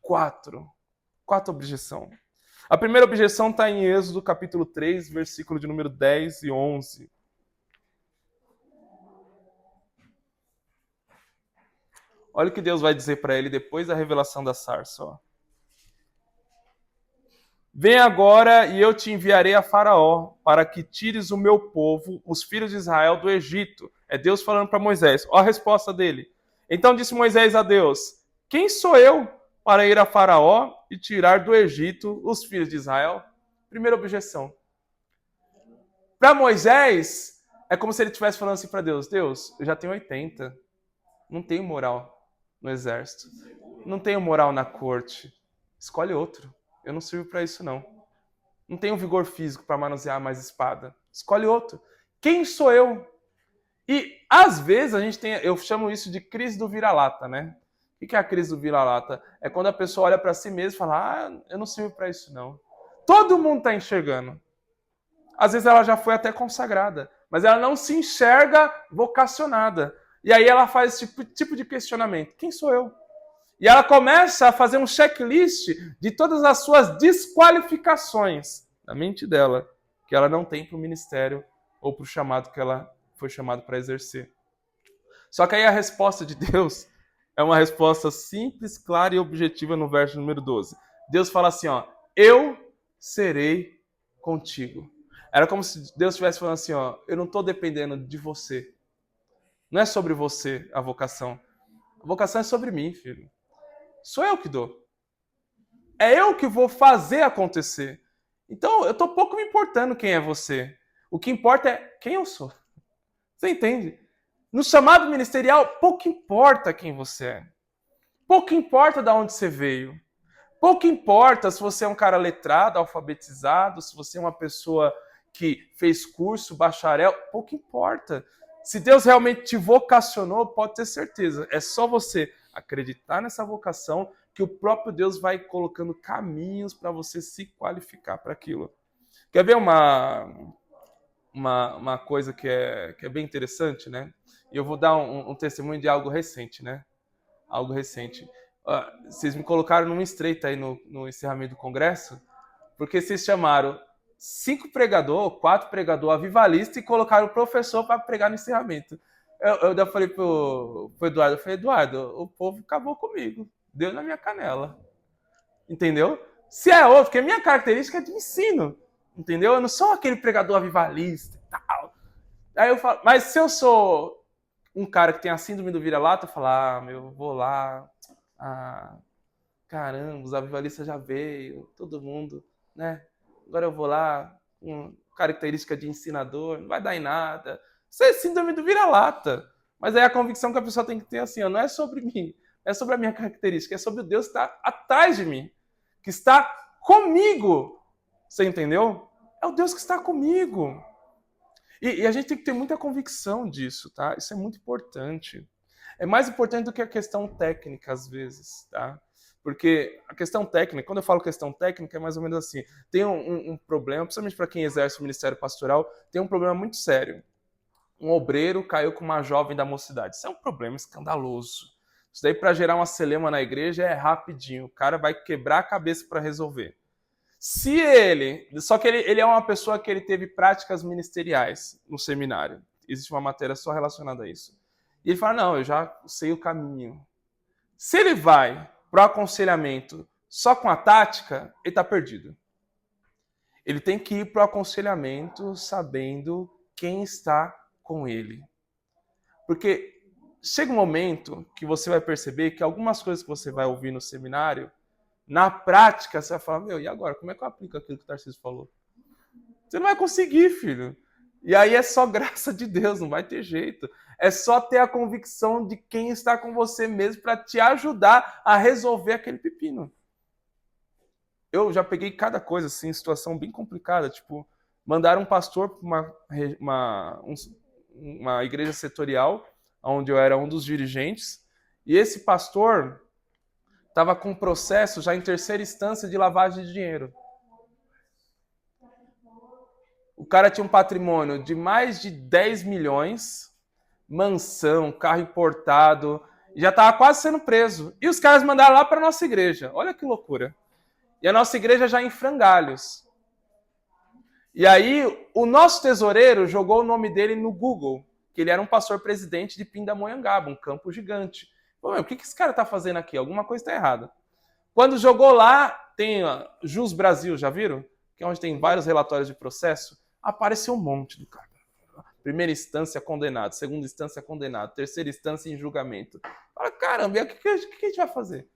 4. 4 objeções. A primeira objeção está em Êxodo, capítulo 3, versículo de número 10 e 11. Olha o que Deus vai dizer para ele depois da revelação da sarça. Ó. Vem agora e eu te enviarei a Faraó, para que tires o meu povo, os filhos de Israel, do Egito. É Deus falando para Moisés. Olha a resposta dele. Então disse Moisés a Deus, quem sou eu para ir a Faraó e tirar do Egito os filhos de Israel? Primeira objeção. Para Moisés, é como se ele estivesse falando assim para Deus, Deus, eu já tenho 80, não tenho moral no exército, não tenho moral na corte, escolhe outro. Eu não sirvo para isso, não. Não tenho vigor físico para manusear mais espada. Escolhe outro. Quem sou eu? E, às vezes, a gente tem... Eu chamo isso de crise do vira-lata, né? O que é a crise do vira-lata? É quando a pessoa olha para si mesma e fala, eu não sirvo para isso, não. Todo mundo está enxergando. Às vezes ela já foi até consagrada, mas ela não se enxerga vocacionada. E aí ela faz esse tipo de questionamento. Quem sou eu? E ela começa a fazer um checklist de todas as suas desqualificações na mente dela, que ela não tem para o ministério ou para o chamado que ela foi chamada para exercer. Só que aí a resposta de Deus é uma resposta simples, clara e objetiva no verso número 12. Deus fala assim, ó, eu serei contigo. Era como se Deus estivesse falando assim, ó, eu não estou dependendo de você. Não é sobre você a vocação. A vocação é sobre mim, filho. Sou eu que dou. É eu que vou fazer acontecer. Então, eu estou pouco me importando quem é você. O que importa é quem eu sou. Você entende? No chamado ministerial, pouco importa quem você é. Pouco importa de onde você veio. Pouco importa se você é um cara letrado, alfabetizado, se você é uma pessoa que fez curso, bacharel. Pouco importa. Se Deus realmente te vocacionou, pode ter certeza. É só você acreditar nessa vocação que o próprio Deus vai colocando caminhos para você se qualificar para aquilo. Quer ver uma coisa que é bem interessante, né? E eu vou dar um testemunho de algo recente, né? Algo recente. Vocês me colocaram numa estreita aí no encerramento do congresso, porque vocês chamaram 5 pregador, 4 pregador avivalista e colocaram o professor para pregar no encerramento. Eu falei pro Eduardo, Eduardo, o povo acabou comigo, deu na minha canela. Entendeu? Se é outro, porque a minha característica é de ensino. Entendeu? Eu não sou aquele pregador avivalista e tal. Aí eu falo, mas se eu sou um cara que tem a síndrome do vira-lata, eu falo, meu, vou lá. Caramba, os avivalistas já veio, todo mundo, né? Agora eu vou lá, com característica de ensinador, não vai dar em nada. Isso é síndrome do vira-lata. Mas aí a convicção que a pessoa tem que ter assim, não é sobre mim, não é sobre a minha característica, é sobre o Deus que está atrás de mim, que está comigo. Você entendeu? É o Deus que está comigo. E a gente tem que ter muita convicção disso, tá? Isso é muito importante. É mais importante do que a questão técnica, às vezes, tá? Porque a questão técnica, quando eu falo questão técnica, é mais ou menos assim. Tem um problema, principalmente para quem exerce o ministério pastoral, tem um problema muito sério. Um obreiro caiu com uma jovem da mocidade. Isso é um problema escandaloso. Isso daí, para gerar uma celema na igreja, é rapidinho. O cara vai quebrar a cabeça para resolver. Se ele... Só que ele é uma pessoa que ele teve práticas ministeriais no seminário. Existe uma matéria só relacionada a isso. E ele fala, não, eu já sei o caminho. Se ele vai para o aconselhamento só com a tática, ele está perdido. Ele tem que ir para o aconselhamento sabendo quem está com ele. Porque chega um momento que você vai perceber que algumas coisas que você vai ouvir no seminário, na prática, você vai falar, e agora? Como é que eu aplico aquilo que o Tarcísio falou? Você não vai conseguir, filho. E aí é só graça de Deus, não vai ter jeito. É só ter a convicção de quem está com você mesmo para te ajudar a resolver aquele pepino. Eu já peguei cada coisa, assim, situação bem complicada. Tipo, mandaram um pastor para uma igreja setorial, onde eu era um dos dirigentes, e esse pastor estava com um processo já em terceira instância de lavagem de dinheiro. O cara tinha um patrimônio de mais de 10 milhões, mansão, carro importado, e já estava quase sendo preso. E os caras mandaram lá para a nossa igreja. Olha que loucura. E a nossa igreja já em frangalhos. E aí, o nosso tesoureiro jogou o nome dele no Google, que ele era um pastor presidente de Pindamonhangaba, um campo gigante. Pô, o que esse cara está fazendo aqui? Alguma coisa está errada. Quando jogou lá, tem Jus Brasil, já viram? Que é onde tem vários relatórios de processo. Apareceu um monte do cara. Primeira instância, condenado. Segunda instância, condenado. Terceira instância, em julgamento. Fala, caramba, e o que a gente vai fazer?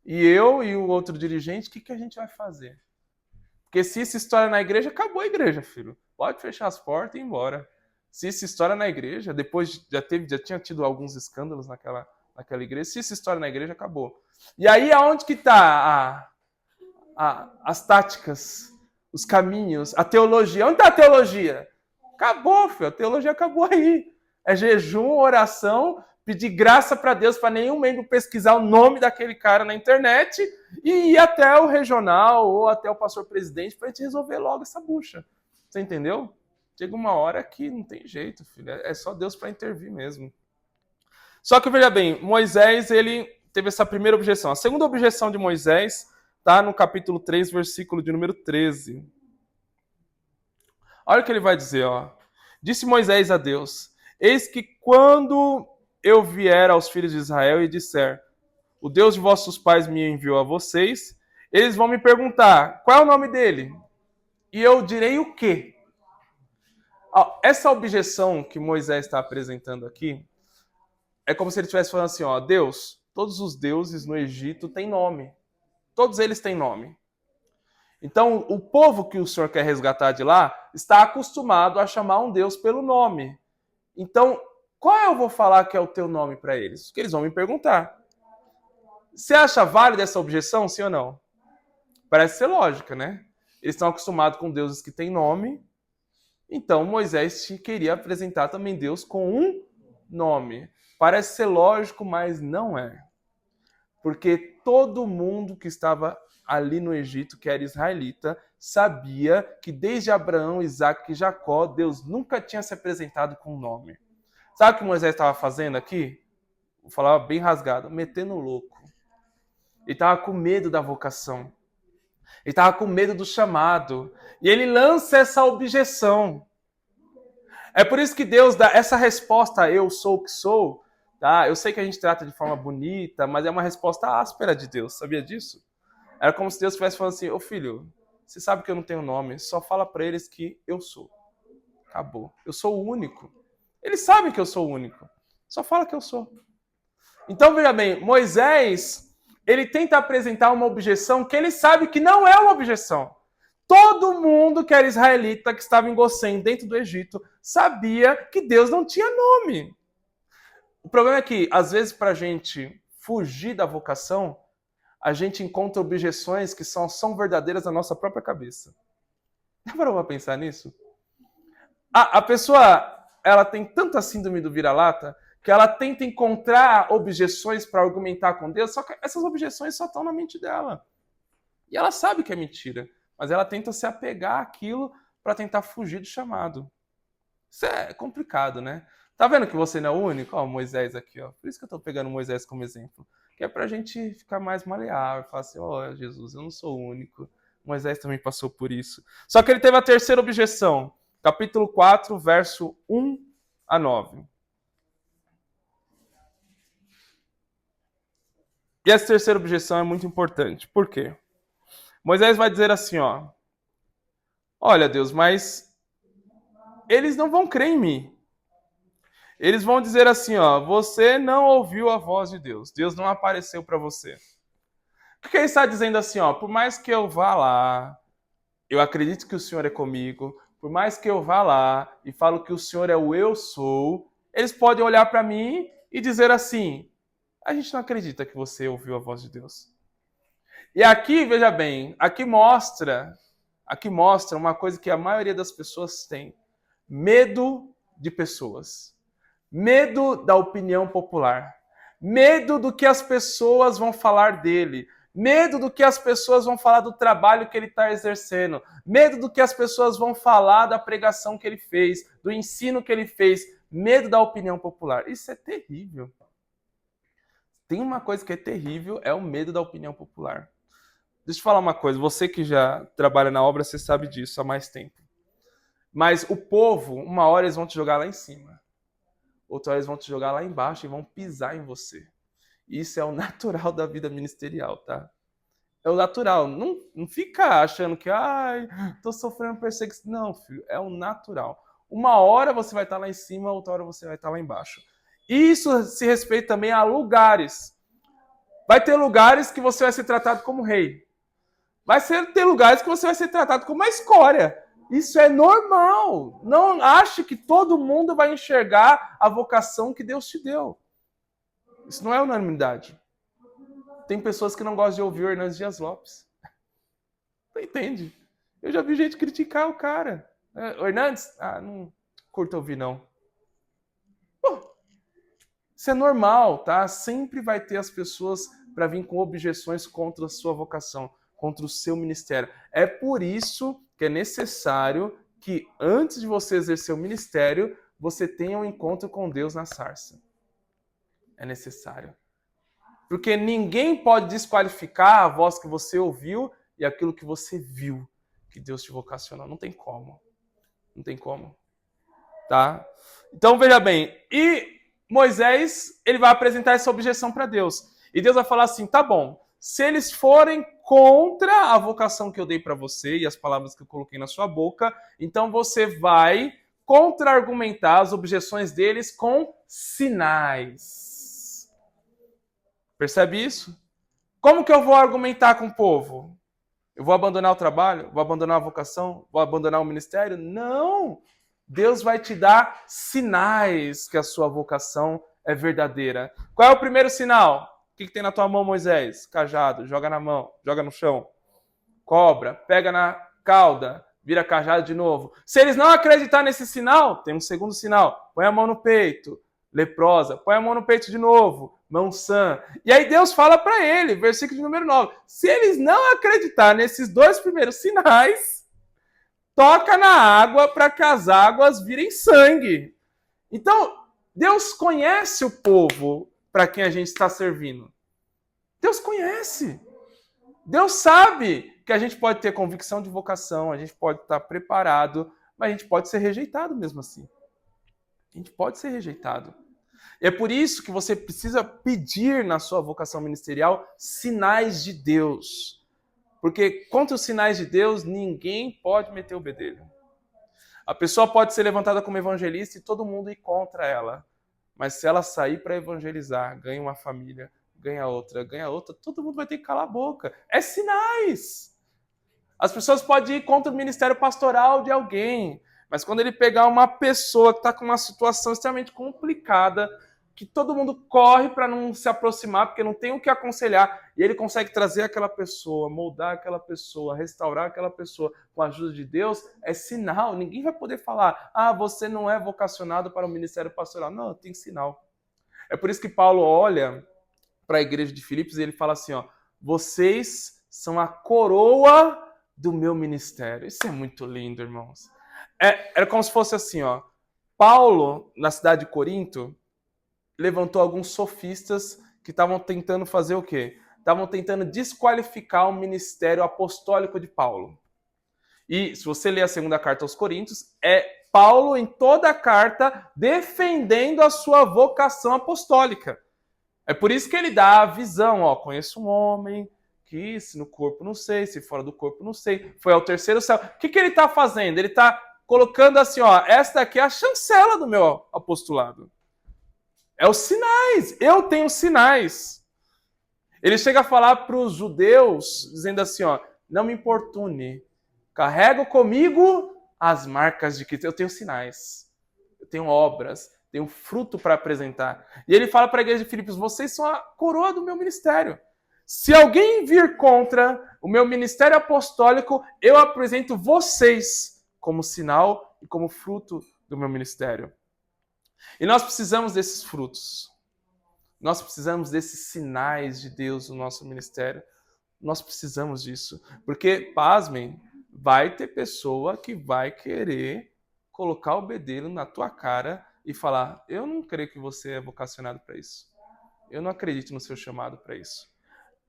E eu e o outro dirigente, o que a gente vai fazer? Porque se isso estoura na igreja, acabou a igreja, filho. Pode fechar as portas e ir embora. Se isso estoura na igreja, depois já tinha tido alguns escândalos naquela igreja. Se isso estoura na igreja, acabou. E aí, aonde que está as táticas, os caminhos, a teologia? Onde está a teologia? Acabou, filho. A teologia acabou aí. É jejum, oração, pedir graça para Deus para nenhum membro pesquisar o nome daquele cara na internet e ir até o regional ou até o pastor presidente para a gente resolver logo essa bucha. Você entendeu? Chega uma hora que não tem jeito, filho. É só Deus para intervir mesmo. Só que, veja bem, Moisés, ele teve essa primeira objeção. A segunda objeção de Moisés está no capítulo 3, versículo de número 13. Olha o que ele vai dizer, ó. Disse Moisés a Deus, eis que quando eu vier aos filhos de Israel e disser, o Deus de vossos pais me enviou a vocês, eles vão me perguntar, qual é o nome dele? E eu direi o quê? Essa objeção que Moisés está apresentando aqui, é como se ele estivesse falando assim, ó, Deus, todos os deuses no Egito têm nome. Todos eles têm nome. Então, o povo que o Senhor quer resgatar de lá está acostumado a chamar um Deus pelo nome. Então, qual eu vou falar que é o teu nome para eles? Porque eles vão me perguntar. Você acha válida essa objeção, sim ou não? Parece ser lógica, né? Eles estão acostumados com deuses que têm nome. Então, Moisés queria apresentar também Deus com um nome. Parece ser lógico, mas não é. Porque todo mundo que estava ali no Egito, que era israelita, sabia que desde Abraão, Isaac e Jacó, Deus nunca tinha se apresentado com um nome. Sabe o que Moisés estava fazendo aqui? Vou falar bem rasgado, metendo louco. Ele estava com medo da vocação. Ele estava com medo do chamado. E ele lança essa objeção. É por isso que Deus dá essa resposta, eu sou o que sou. Tá? Eu sei que a gente trata de forma bonita, mas é uma resposta áspera de Deus. Sabia disso? Era como se Deus estivesse falando assim, ô filho, você sabe que eu não tenho nome, só fala para eles que eu sou. Acabou. Eu sou o único. Eles sabem que eu sou o único. Só fala que eu sou. Então, veja bem, Moisés, ele tenta apresentar uma objeção que ele sabe que não é uma objeção. Todo mundo que era israelita, que estava em Gossém, dentro do Egito, sabia que Deus não tinha nome. O problema é que, às vezes, para a gente fugir da vocação, a gente encontra objeções que são verdadeiras na nossa própria cabeça. Já parou para pensar nisso? A pessoa, ela tem tanta síndrome do vira-lata que ela tenta encontrar objeções para argumentar com Deus, só que essas objeções só estão na mente dela. E ela sabe que é mentira, mas ela tenta se apegar àquilo para tentar fugir do chamado. Isso é complicado, né? Tá vendo que você não é o único? Ó, Moisés aqui, ó. Por isso que eu tô pegando Moisés como exemplo. Que é pra gente ficar mais maleável, falar assim, ó, Jesus, eu não sou o único. Moisés também passou por isso. Só que ele teve a terceira objeção. Capítulo 4, verso 1 a 9. E essa terceira objeção é muito importante. Por quê? Moisés vai dizer assim, ó. Olha, Deus, mas eles não vão crer em mim. Eles vão dizer assim, ó, você não ouviu a voz de Deus. Deus não apareceu para você. Porque ele está dizendo assim, ó, por mais que eu vá lá, eu acredito que o Senhor é comigo, por mais que eu vá lá e falo que o Senhor é o eu sou, eles podem olhar para mim e dizer assim, a gente não acredita que você ouviu a voz de Deus. E aqui, veja bem, aqui mostra uma coisa que a maioria das pessoas tem. Medo de pessoas. Medo da opinião popular. Medo do que as pessoas vão falar dele. Medo do que as pessoas vão falar do trabalho que ele está exercendo. Medo do que as pessoas vão falar da pregação que ele fez, do ensino que ele fez. Medo da opinião popular. Isso é terrível. Tem uma coisa que é terrível, é o medo da opinião popular. Deixa eu falar uma coisa, você que já trabalha na obra, você sabe disso há mais tempo. Mas o povo, uma hora eles vão te jogar lá em cima. Outra hora eles vão te jogar lá embaixo e vão pisar em você. Isso é o natural da vida ministerial, tá? É o natural. Não fica achando que, tô sofrendo perseguição. Não, filho, é o natural. Uma hora você vai estar lá em cima, outra hora você vai estar lá embaixo. Isso se respeita também a lugares. Vai ter lugares que você vai ser tratado como rei. Vai ter lugares que você vai ser tratado como uma escória. Isso é normal. Não ache que todo mundo vai enxergar a vocação que Deus te deu. Isso não é unanimidade. Tem pessoas que não gostam de ouvir o Hernandes Dias Lopes. Não entende? Eu já vi gente criticar o cara. O Hernandes? Não curto ouvir, não. Pô, isso é normal, tá? Sempre vai ter as pessoas para vir com objeções contra a sua vocação, contra o seu ministério. É por isso que é necessário que, antes de você exercer o ministério, você tenha um encontro com Deus na sarça. É necessário. Porque ninguém pode desqualificar a voz que você ouviu e aquilo que você viu que Deus te vocacionou. Não tem como. Não tem como. Tá? Então, veja bem. E Moisés, ele vai apresentar essa objeção para Deus. E Deus vai falar assim, tá bom. Se eles forem contra a vocação que eu dei para você e as palavras que eu coloquei na sua boca, então você vai contra-argumentar as objeções deles com sinais. Percebe isso? Como que eu vou argumentar com o povo? Eu vou abandonar o trabalho? Vou abandonar a vocação? Vou abandonar o ministério? Não! Deus vai te dar sinais que a sua vocação é verdadeira. Qual é o primeiro sinal? O que tem na tua mão, Moisés? Cajado, joga na mão, joga no chão. Cobra, pega na cauda, vira cajado de novo. Se eles não acreditarem nesse sinal, tem um segundo sinal. Põe a mão no peito, leprosa. Põe a mão no peito de novo, mão sã. E aí Deus fala para ele, versículo de número 9. Se eles não acreditarem nesses dois primeiros sinais, toca na água para que as águas virem sangue. Então, Deus conhece o povo para quem a gente está servindo. Deus conhece. Deus sabe que a gente pode ter convicção de vocação, a gente pode estar preparado, mas a gente pode ser rejeitado mesmo assim. A gente pode ser rejeitado. E é por isso que você precisa pedir na sua vocação ministerial sinais de Deus. Porque contra os sinais de Deus, ninguém pode meter o bedelho. A pessoa pode ser levantada como evangelista e todo mundo ir contra ela. Mas se ela sair para evangelizar, ganha uma família, ganha outra, todo mundo vai ter que calar a boca. É sinais. As pessoas podem ir contra o ministério pastoral de alguém, mas quando ele pegar uma pessoa que está com uma situação extremamente complicada, que todo mundo corre para não se aproximar, porque não tem o que aconselhar, e ele consegue trazer aquela pessoa, moldar aquela pessoa, restaurar aquela pessoa com a ajuda de Deus, é sinal. Ninguém vai poder falar, você não é vocacionado para o ministério pastoral. Não, tem sinal. É por isso que Paulo olha para a igreja de Filipos e ele fala assim, vocês são a coroa do meu ministério. Isso é muito lindo, irmãos. Era como se fosse assim, Paulo, na cidade de Corinto, levantou alguns sofistas que estavam tentando fazer o quê? Estavam tentando desqualificar o ministério apostólico de Paulo. E se você ler a segunda carta aos Coríntios, é Paulo em toda a carta defendendo a sua vocação apostólica. É por isso que ele dá a visão, conheço um homem que se no corpo não sei, se fora do corpo não sei, foi ao terceiro céu. O que ele está fazendo? Ele está colocando assim, esta aqui é a chancela do meu apostolado. É os sinais. Eu tenho sinais. Ele chega a falar para os judeus, dizendo assim, não me importune. Carrego comigo as marcas de Cristo. Eu tenho sinais. Eu tenho obras. Tenho fruto para apresentar. E ele fala para a igreja de Filipos, vocês são a coroa do meu ministério. Se alguém vir contra o meu ministério apostólico, eu apresento vocês como sinal e como fruto do meu ministério. E nós precisamos desses frutos. Nós precisamos desses sinais de Deus no nosso ministério. Nós precisamos disso. Porque, pasmem, vai ter pessoa que vai querer colocar o bedelho na tua cara e falar, eu não creio que você é vocacionado para isso. Eu não acredito no seu chamado para isso.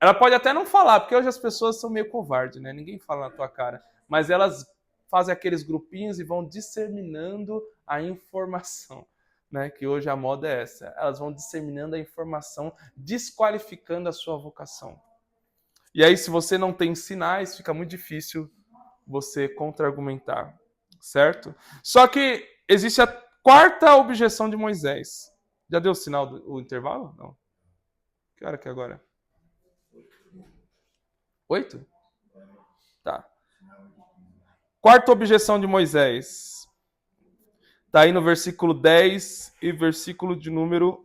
Ela pode até não falar, porque hoje as pessoas são meio covardes, né? Ninguém fala na tua cara. Mas elas fazem aqueles grupinhos e vão disseminando a informação. Né, que hoje a moda é essa. Elas vão disseminando a informação, desqualificando a sua vocação. E aí, se você não tem sinais, fica muito difícil você contra-argumentar, certo? Só que existe a quarta objeção de Moisés. Já deu o sinal do intervalo? Não. Que hora que é agora? 8? Tá. Quarta objeção de Moisés. Está aí no versículo 10 e versículo de número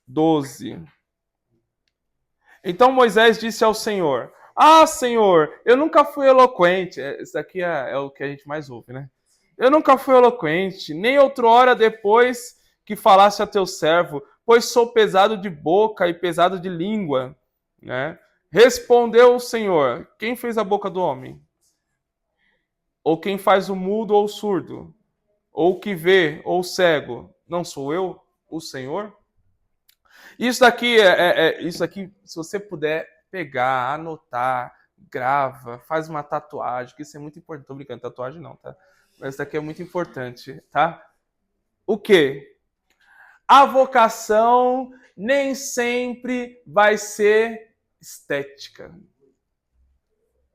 12. Então Moisés disse ao Senhor, Senhor, eu nunca fui eloquente. Isso aqui é o que a gente mais ouve, né? Eu nunca fui eloquente, nem outrora depois que falasse a teu servo, pois sou pesado de boca e pesado de língua. Né? Respondeu o Senhor, quem fez a boca do homem? Ou quem faz o mudo ou o surdo? Ou que vê, ou cego, não sou eu, o Senhor? Isso aqui, se você puder pegar, anotar, grava, faz uma tatuagem, que isso é muito importante. Tô brincando, tatuagem não, tá? Mas isso aqui é muito importante, tá? O quê? A vocação nem sempre vai ser estética.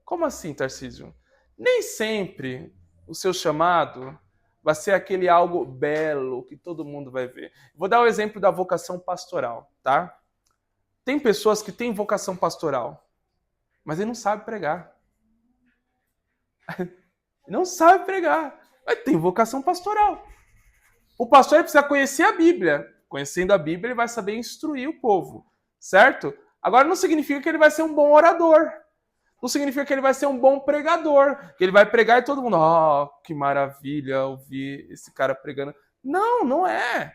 Como assim, Tarcísio? Nem sempre o seu chamado vai ser aquele algo belo que todo mundo vai ver. Vou dar o exemplo da vocação pastoral, tá? Tem pessoas que têm vocação pastoral, mas ele não sabe pregar. Não sabe pregar, mas tem vocação pastoral. O pastor precisa conhecer a Bíblia. Conhecendo a Bíblia, ele vai saber instruir o povo, certo? Agora não significa que ele vai ser um bom orador. Não significa que ele vai ser um bom pregador, que ele vai pregar e todo mundo, que maravilha ouvir esse cara pregando. Não, não é.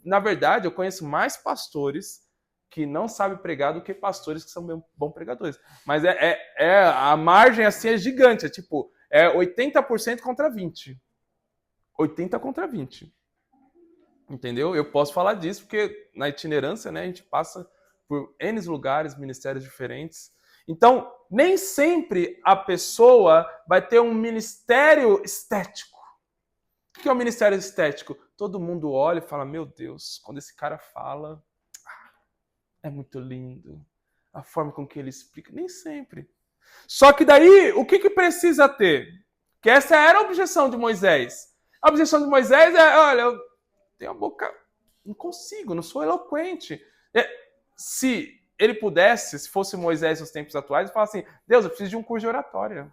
Na verdade, eu conheço mais pastores que não sabem pregar do que pastores que são bons pregadores. Mas a margem assim é gigante, é 80% contra 20. 80 contra 20. Entendeu? Eu posso falar disso porque na itinerância, né, a gente passa por N lugares, ministérios diferentes. Então, nem sempre a pessoa vai ter um ministério estético. O que é o ministério estético? Todo mundo olha e fala, meu Deus, quando esse cara fala, é muito lindo. A forma com que ele explica, nem sempre. Só que daí, o que precisa ter? Que essa era a objeção de Moisés. A objeção de Moisés é, olha, eu tenho a boca, não consigo, não sou eloquente. Se ele pudesse, se fosse Moisés nos tempos atuais, ele fala assim, Deus, eu preciso de um curso de oratória.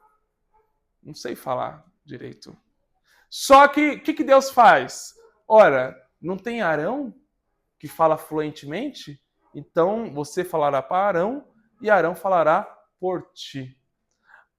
Não sei falar direito. Só que o que Deus faz? Ora, não tem Arão que fala fluentemente? Então você falará para Arão e Arão falará por ti.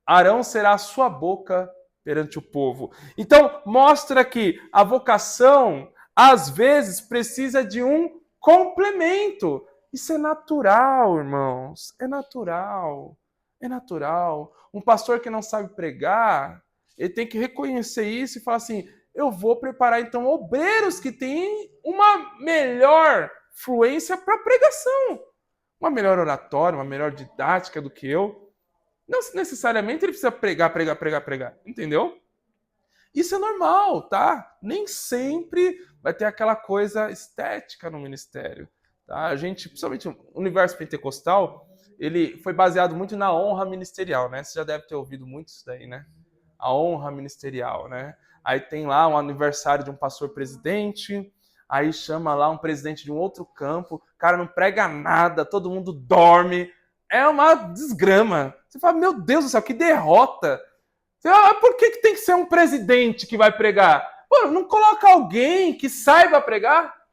Arão será a sua boca perante o povo. Então, mostra que a vocação, às vezes, precisa de um complemento. Isso é natural, irmãos. É natural. É natural. Um pastor que não sabe pregar, ele tem que reconhecer isso e falar assim, eu vou preparar, então, obreiros que têm uma melhor fluência para pregação. Uma melhor oratória, uma melhor didática do que eu. Não necessariamente ele precisa pregar. Entendeu? Isso é normal, tá? Nem sempre vai ter aquela coisa estética no ministério. Tá? A gente, principalmente o universo pentecostal, ele foi baseado muito na honra ministerial, né? Você já deve ter ouvido muito isso daí, né? A honra ministerial, né? Aí tem lá um aniversário de um pastor presidente, aí chama lá um presidente de um outro campo, o cara não prega nada, todo mundo dorme. É uma desgrama. Você fala, meu Deus do céu, que derrota. Você fala, por que tem que ser um presidente que vai pregar? Pô, não coloca alguém que saiba pregar?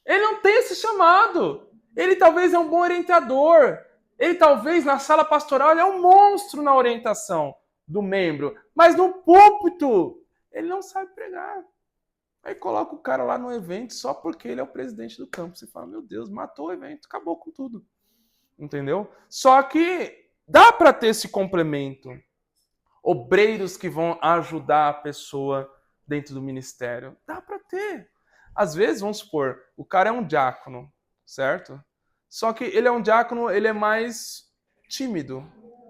Ele não tem esse chamado. Ele talvez é um bom orientador. Ele talvez na sala pastoral ele é um monstro na orientação do membro. Mas no púlpito ele não sabe pregar. Aí coloca o cara lá no evento só porque ele é o presidente do campo. Você fala, meu Deus, matou o evento, acabou com tudo. Entendeu? Só que dá para ter esse complemento. Obreiros que vão ajudar a pessoa dentro do ministério. Dá para ter. Às vezes, vamos supor, o cara é um diácono, certo? Só que ele é um diácono, ele é mais tímido.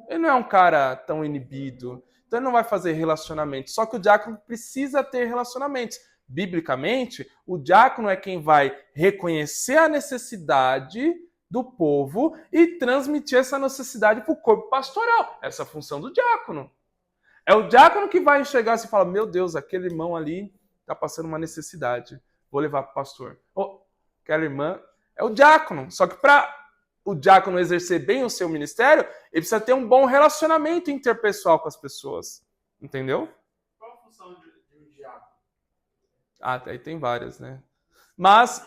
Ele não é um cara tão inibido. Então ele não vai fazer relacionamento. Só que o diácono precisa ter relacionamentos. Biblicamente, o diácono é quem vai reconhecer a necessidade do povo e transmitir essa necessidade para o corpo pastoral. Essa é a função do diácono. É o diácono que vai enxergar e falar, meu Deus, aquele irmão ali está passando uma necessidade. Vou levar para o pastor. Oh, aquela irmã é o diácono. Só que para o diácono exercer bem o seu ministério, ele precisa ter um bom relacionamento interpessoal com as pessoas. Entendeu? Qual a função de um diácono? Ah, aí tem várias, né? Mas,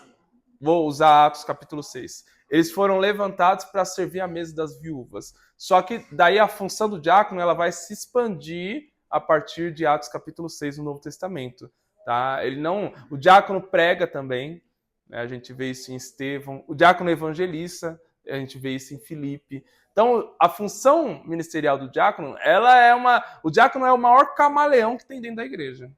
vou usar Atos capítulo 6. Eles foram levantados para servir a mesa das viúvas. Só que daí a função do diácono ela vai se expandir a partir de Atos capítulo 6 no Novo Testamento. Tá? O diácono prega também, né? A gente vê isso em Estevão. O diácono evangelista, a gente vê isso em Filipe. Então, a função ministerial do diácono, o diácono é o maior camaleão que tem dentro da igreja.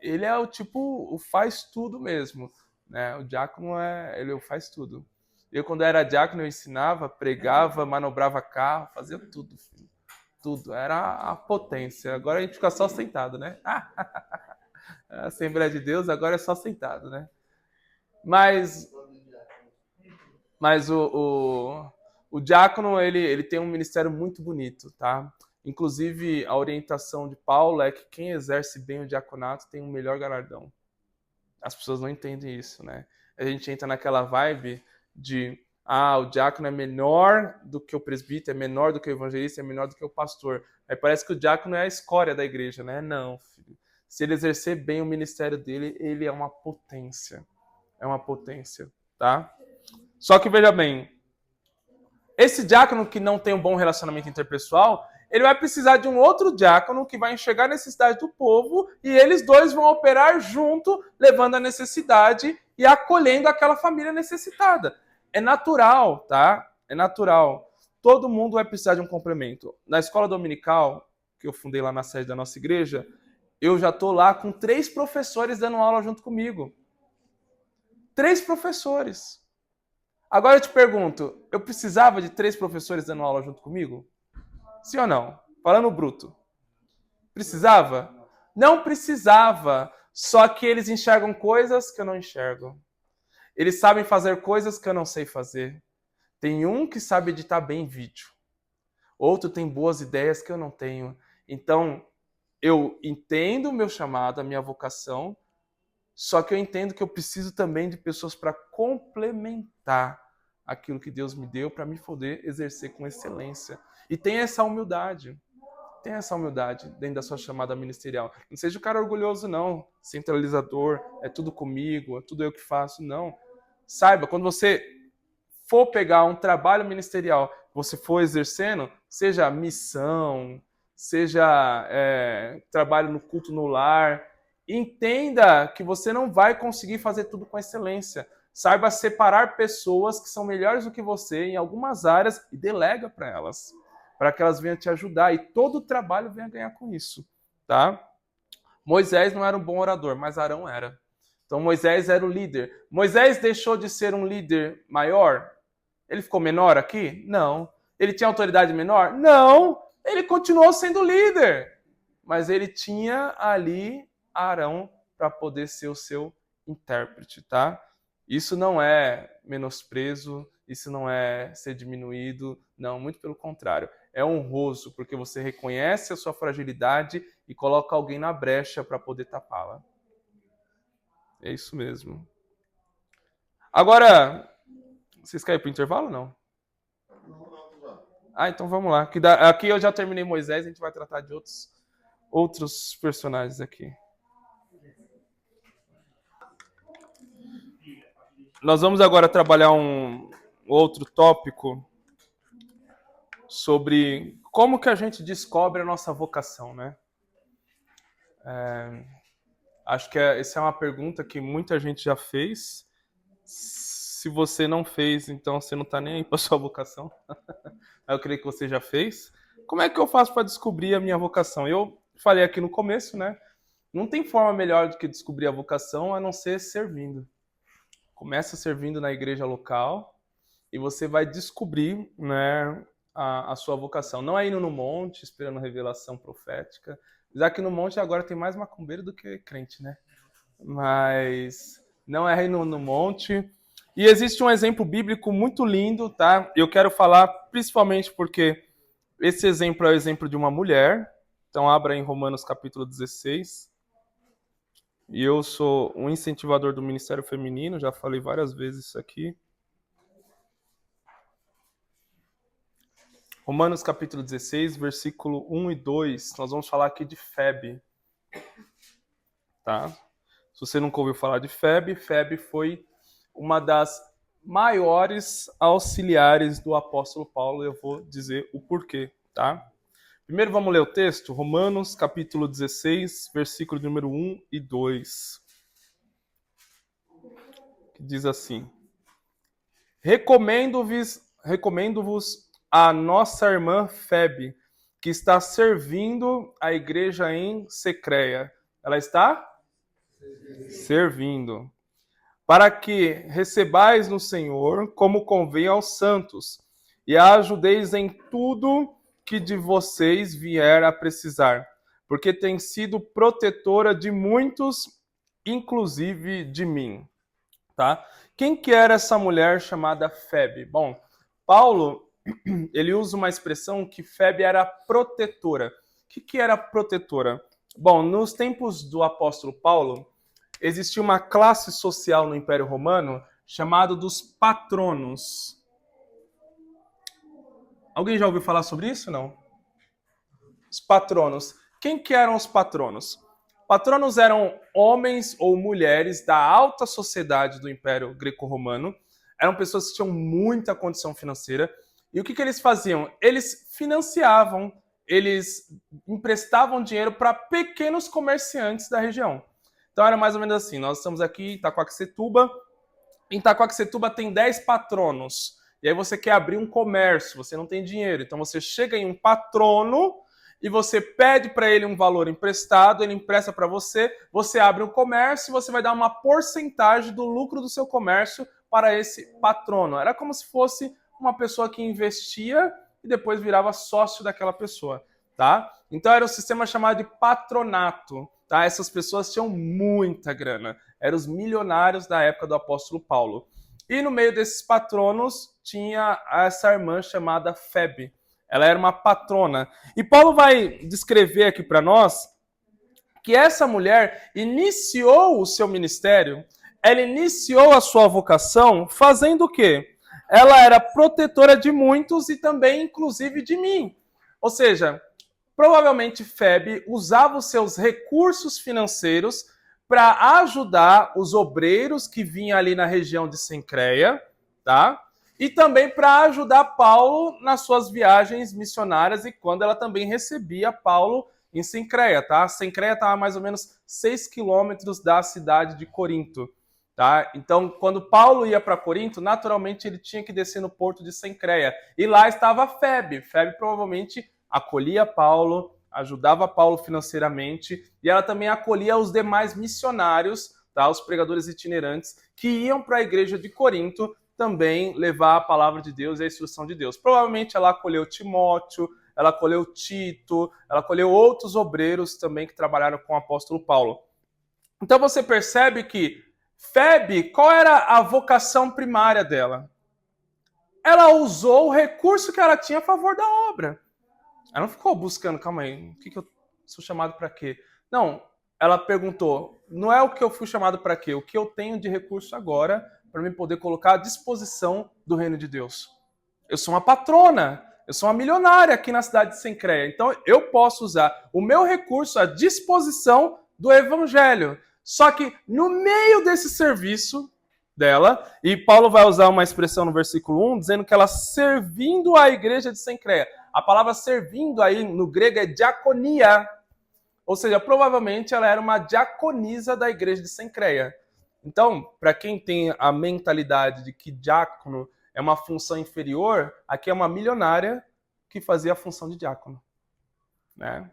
Ele é o faz tudo mesmo, né? O diácono ele faz tudo. Eu, quando era diácono, eu ensinava, pregava, manobrava carro, fazia tudo, filho. Tudo. Era a potência. Agora a gente fica só sentado, né? A Assembleia de Deus agora é só sentado, né? Mas o diácono, ele tem um ministério muito bonito, tá? Inclusive, a orientação de Paulo é que quem exerce bem o diaconato tem um melhor galardão. As pessoas não entendem isso, né? A gente entra naquela vibe de o diácono é menor do que o presbítero, é menor do que o evangelista, é menor do que o pastor. Aí parece que o diácono é a escória da igreja, né? Não, filho. Se ele exercer bem o ministério dele, ele é uma potência. É uma potência, tá? Só que veja bem, esse diácono que não tem um bom relacionamento interpessoal, ele vai precisar de um outro diácono que vai enxergar a necessidade do povo e eles dois vão operar junto, levando a necessidade e acolhendo aquela família necessitada. É natural, tá? É natural. Todo mundo vai precisar de um complemento. Na escola dominical, que eu fundei lá na sede da nossa igreja, eu já estou lá com 3 professores dando aula junto comigo. 3 professores. Agora eu te pergunto, eu precisava de 3 professores dando aula junto comigo? Sim ou não? Falando bruto. Precisava? Não precisava. Só que eles enxergam coisas que eu não enxergo. Eles sabem fazer coisas que eu não sei fazer. Tem um que sabe editar bem vídeo. Outro tem boas ideias que eu não tenho. Então, eu entendo o meu chamado, a minha vocação, só que eu entendo que eu preciso também de pessoas para complementar aquilo que Deus me deu para me poder exercer com excelência. E tem essa humildade. Tem essa humildade dentro da sua chamada ministerial. Não seja o cara orgulhoso, não. Centralizador, é tudo comigo, é tudo eu que faço. Não. Saiba, quando você for pegar um trabalho ministerial, você for exercendo, seja missão, seja trabalho no culto no lar, entenda que você não vai conseguir fazer tudo com excelência. Saiba separar pessoas que são melhores do que você em algumas áreas e delega para elas, para que elas venham te ajudar e todo o trabalho venha ganhar com isso, tá? Moisés não era um bom orador, mas Arão era. Então Moisés era o líder. Moisés deixou de ser um líder maior? Ele ficou menor aqui? Não. Ele tinha autoridade menor? Não. Ele continuou sendo líder. Mas ele tinha ali Arão para poder ser o seu intérprete, tá? Isso não é menosprezo, isso não é ser diminuído, não, muito pelo contrário. É honroso, porque você reconhece a sua fragilidade e coloca alguém na brecha para poder tapá-la. É isso mesmo. Agora, vocês querem ir para o intervalo ou não? Ah, então vamos lá. Aqui eu já terminei Moisés, a gente vai tratar de outros personagens aqui. Nós vamos agora trabalhar um outro tópico sobre como que a gente descobre a nossa vocação, né? Acho que essa é uma pergunta que muita gente já fez. Se você não fez, então você não está nem aí para sua vocação. Eu creio que você já fez. Como é que eu faço para descobrir a minha vocação? Eu falei aqui no começo, né? Não tem forma melhor do que descobrir a vocação a não ser servindo. Começa servindo na igreja local e você vai descobrir, né, a sua vocação. Não é indo no monte, esperando revelação profética. Já que no monte agora tem mais macumbeiro do que crente, né? Mas não é indo no monte. E existe um exemplo bíblico muito lindo, tá? Eu quero falar principalmente porque esse exemplo é o exemplo de uma mulher. Então abra em Romanos capítulo 16. E eu sou um incentivador do Ministério Feminino, já falei várias vezes isso aqui. Romanos capítulo 16, versículo 1 e 2, nós vamos falar aqui de Febe. Tá? Se você nunca ouviu falar de Febe, Febe foi uma das maiores auxiliares do apóstolo Paulo, eu vou dizer o porquê, tá? Primeiro vamos ler o texto, Romanos capítulo 16, versículo número 1 e 2. Que diz assim: Recomendo-vos a nossa irmã Febe, que está servindo a igreja em Secreia. Ela está? Servindo. Para que recebais no Senhor como convém aos santos, e a ajudeis em tudo que de vocês vier a precisar, porque tem sido protetora de muitos, inclusive de mim. Tá? Quem que era essa mulher chamada Febe? Bom, Paulo, ele usa uma expressão que Febe era protetora. O que era protetora? Bom, nos tempos do apóstolo Paulo, existia uma classe social no Império Romano chamada dos patronos. Alguém já ouviu falar sobre isso, não? Os patronos. Quem que eram os patronos? Patronos eram homens ou mulheres da alta sociedade do Império Greco-Romano. Eram pessoas que tinham muita condição financeira. E o que eles faziam? Eles financiavam, eles emprestavam dinheiro para pequenos comerciantes da região. Então era mais ou menos assim, nós estamos aqui em Itacoaxetuba. Em Itacoaxetuba tem 10 patronos. E aí você quer abrir um comércio, você não tem dinheiro. Então você chega em um patrono e você pede para ele um valor emprestado, ele empresta para você, você abre um comércio e você vai dar uma porcentagem do lucro do seu comércio para esse patrono. Era como se fosse uma pessoa que investia e depois virava sócio daquela pessoa, tá? Então era um sistema chamado de patronato, tá? Essas pessoas tinham muita grana, eram os milionários da época do apóstolo Paulo. E no meio desses patronos tinha essa irmã chamada Febe. Ela era uma patrona. E Paulo vai descrever aqui para nós que essa mulher iniciou o seu ministério, ela iniciou a sua vocação fazendo o quê? Ela era protetora de muitos e também, inclusive, de mim. Ou seja, provavelmente Febe usava os seus recursos financeiros para ajudar os obreiros que vinham ali na região de Cencreia, tá? E também para ajudar Paulo nas suas viagens missionárias e quando ela também recebia Paulo em Cencreia, tá? Cencreia estava a mais ou menos 6 quilômetros da cidade de Corinto, tá? Então, quando Paulo ia para Corinto, naturalmente ele tinha que descer no porto de Cencreia. E lá estava Febe. Febe provavelmente acolhia Paulo, ajudava Paulo financeiramente, e ela também acolhia os demais missionários, tá? Os pregadores itinerantes, que iam para a igreja de Corinto também levar a palavra de Deus e a instrução de Deus. Provavelmente ela acolheu Timóteo, ela acolheu Tito, ela acolheu outros obreiros também que trabalharam com o apóstolo Paulo. Então você percebe que Febe, qual era a vocação primária dela? Ela usou o recurso que ela tinha a favor da obra. Ela não ficou buscando, calma aí, o que eu sou chamado para quê? Não, ela perguntou, não é o que eu fui chamado para quê, o que eu tenho de recurso agora para me poder colocar à disposição do reino de Deus. Eu sou uma patrona, eu sou uma milionária aqui na cidade de Cencreia, então eu posso usar o meu recurso à disposição do evangelho. Só que no meio desse serviço dela, e Paulo vai usar uma expressão no versículo 1, dizendo que ela servindo a igreja de Cencreia. A palavra servindo aí no grego é diaconia, ou seja, provavelmente ela era uma diaconisa da igreja de Cencreia. Então, para quem tem a mentalidade de que diácono é uma função inferior, aqui é uma milionária que fazia a função de diácono, né?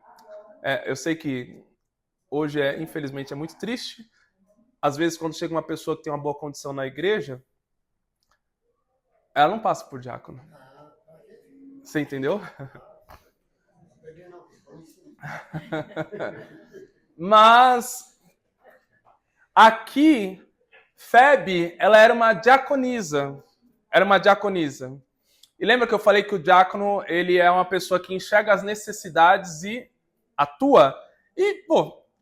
Eu sei que hoje, infelizmente, é muito triste. Às vezes, quando chega uma pessoa que tem uma boa condição na igreja, ela não passa por diácono. Você entendeu? Mas aqui, Febe, ela era uma diaconisa. Era uma diaconisa. E lembra que eu falei que o diácono, ele é uma pessoa que enxerga as necessidades e atua? E,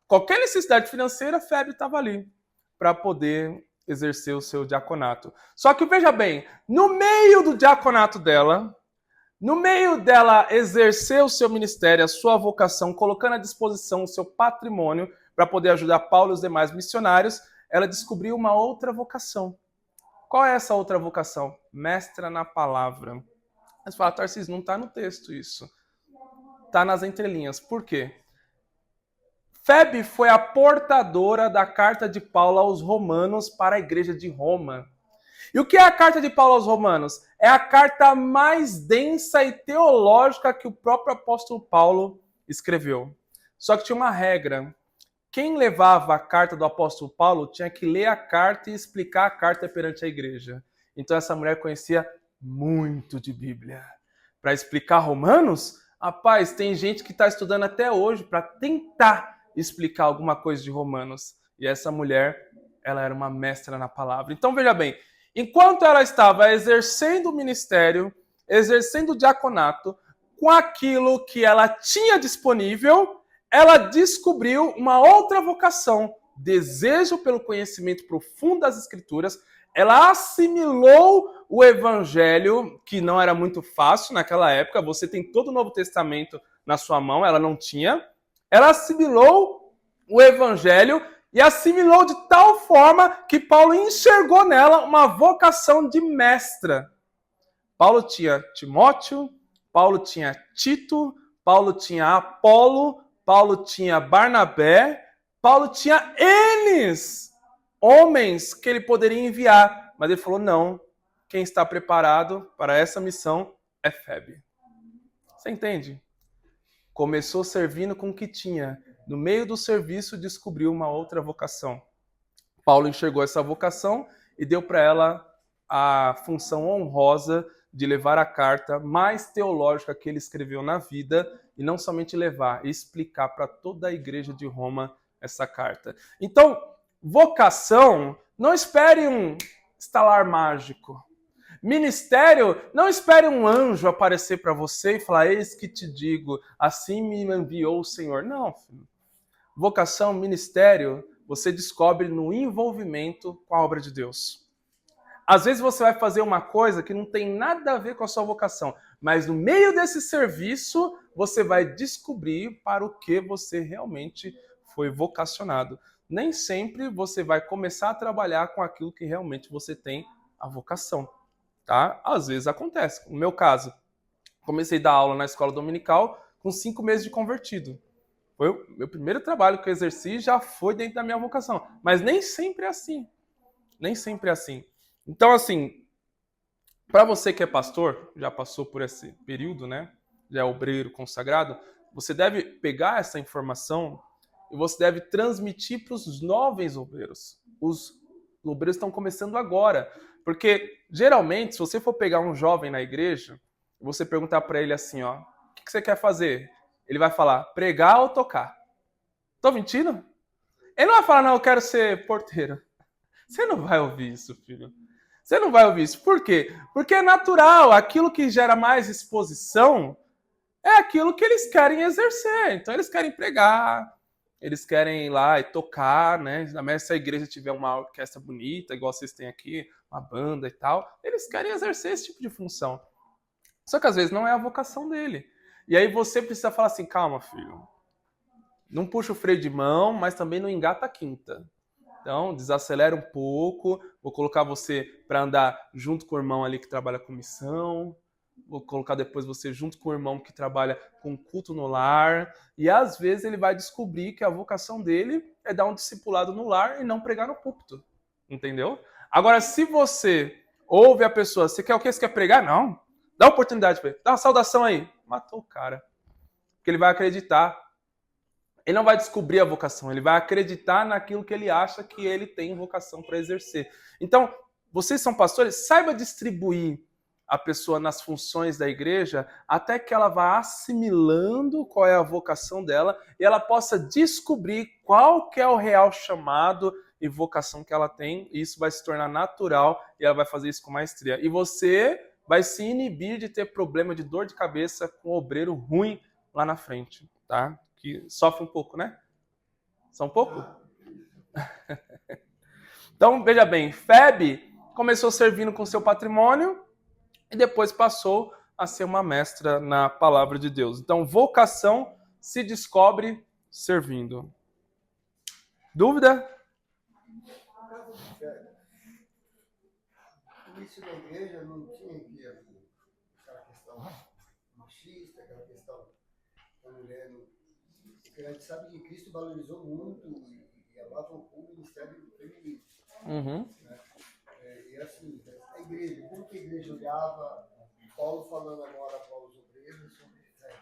qualquer necessidade financeira, Febe estava ali para poder exercer o seu diaconato. Só que, veja bem, no meio do diaconato dela, no meio dela exercer o seu ministério, a sua vocação, colocando à disposição o seu patrimônio para poder ajudar Paulo e os demais missionários, ela descobriu uma outra vocação. Qual é essa outra vocação? Mestra na palavra. Mas fala, Tarcísio, não está no texto isso. Está nas entrelinhas. Por quê? Febe foi a portadora da carta de Paulo aos romanos para a igreja de Roma. E o que é a carta de Paulo aos romanos? É a carta mais densa e teológica que o próprio apóstolo Paulo escreveu. Só que tinha uma regra. Quem levava a carta do apóstolo Paulo tinha que ler a carta e explicar a carta perante a igreja. Então essa mulher conhecia muito de Bíblia. Para explicar Romanos, rapaz, tem gente que está estudando até hoje para tentar explicar alguma coisa de Romanos. E essa mulher, ela era uma mestra na palavra. Então veja bem, enquanto ela estava exercendo o ministério, exercendo o diaconato, com aquilo que ela tinha disponível, ela descobriu uma outra vocação, desejo pelo conhecimento profundo das Escrituras. Ela assimilou o Evangelho, que não era muito fácil naquela época. Você tem todo o Novo Testamento na sua mão, ela não tinha. Ela assimilou o Evangelho e assimilou de tal forma que Paulo enxergou nela uma vocação de mestra. Paulo tinha Timóteo, Paulo tinha Tito, Paulo tinha Apolo, Paulo tinha Barnabé, Paulo tinha N homens que ele poderia enviar. Mas ele falou, não, quem está preparado para essa missão é Febe. Você entende? Começou servindo com o que tinha. No meio do serviço, descobriu uma outra vocação. Paulo enxergou essa vocação e deu para ela a função honrosa de levar a carta mais teológica que ele escreveu na vida, e não somente levar, explicar para toda a igreja de Roma essa carta. Então, vocação, não espere um estalar mágico. Ministério, não espere um anjo aparecer para você e falar, eis que te digo, assim me enviou o Senhor. Não, filho. Vocação, ministério, você descobre no envolvimento com a obra de Deus. Às vezes você vai fazer uma coisa que não tem nada a ver com a sua vocação, mas no meio desse serviço você vai descobrir para o que você realmente foi vocacionado. Nem sempre você vai começar a trabalhar com aquilo que realmente você tem a vocação, tá? Às vezes acontece. No meu caso, comecei a dar aula na escola dominical com 5 meses de convertido. Foi o meu primeiro trabalho que eu exerci, já foi dentro da minha vocação. Mas nem sempre é assim. Nem sempre é assim. Então, assim, para você que é pastor, já passou por esse período, né? Já é obreiro consagrado, você deve pegar essa informação e você deve transmitir para os novos obreiros. Os obreiros estão começando agora. Porque, geralmente, se você for pegar um jovem na igreja, você perguntar para ele assim, ó, o que você quer fazer? Ele vai falar, pregar ou tocar? Tô mentindo? Ele não vai falar, não, eu quero ser porteiro. Você não vai ouvir isso, filho. Você não vai ouvir isso. Por quê? Porque é natural. Aquilo que gera mais exposição é aquilo que eles querem exercer. Então, eles querem pregar, eles querem ir lá e tocar, né? Se a igreja tiver uma orquestra bonita, igual vocês têm aqui, uma banda e tal, eles querem exercer esse tipo de função. Só que às vezes não é a vocação dele. E aí você precisa falar assim, calma, filho. Não puxa o freio de mão, mas também não engata a quinta. Então, desacelera um pouco. Vou colocar você para andar junto com o irmão ali que trabalha com missão. Vou colocar depois você junto com o irmão que trabalha com culto no lar. E às vezes ele vai descobrir que a vocação dele é dar um discipulado no lar e não pregar no púlpito. Entendeu? Agora, se você ouve a pessoa, você quer o quê? Você quer pregar? Não. Dá oportunidade para ele. Dá uma saudação aí. Matou o cara. Porque ele vai acreditar. Ele não vai descobrir a vocação, ele vai acreditar naquilo que ele acha que ele tem vocação para exercer. Então, vocês são pastores, saiba distribuir a pessoa nas funções da igreja até que ela vá assimilando qual é a vocação dela e ela possa descobrir qual que é o real chamado e vocação que ela tem, e isso vai se tornar natural e ela vai fazer isso com maestria. E você vai se inibir de ter problema de dor de cabeça com um obreiro ruim lá na frente, tá? Que sofre um pouco, né? Só um pouco? Então, veja bem, Febe começou servindo com seu patrimônio e depois passou a ser uma mestra na palavra de Deus. Então, vocação se descobre servindo. Dúvida? No início da igreja não tinha aquela questão machista, aquela questão da mulher. Porque a gente sabe que Cristo valorizou muito e amava o ministério feminino. Uhum. Né? E assim, a igreja, como que a igreja olhava, Paulo falando agora para os obreiros sobre isso aí?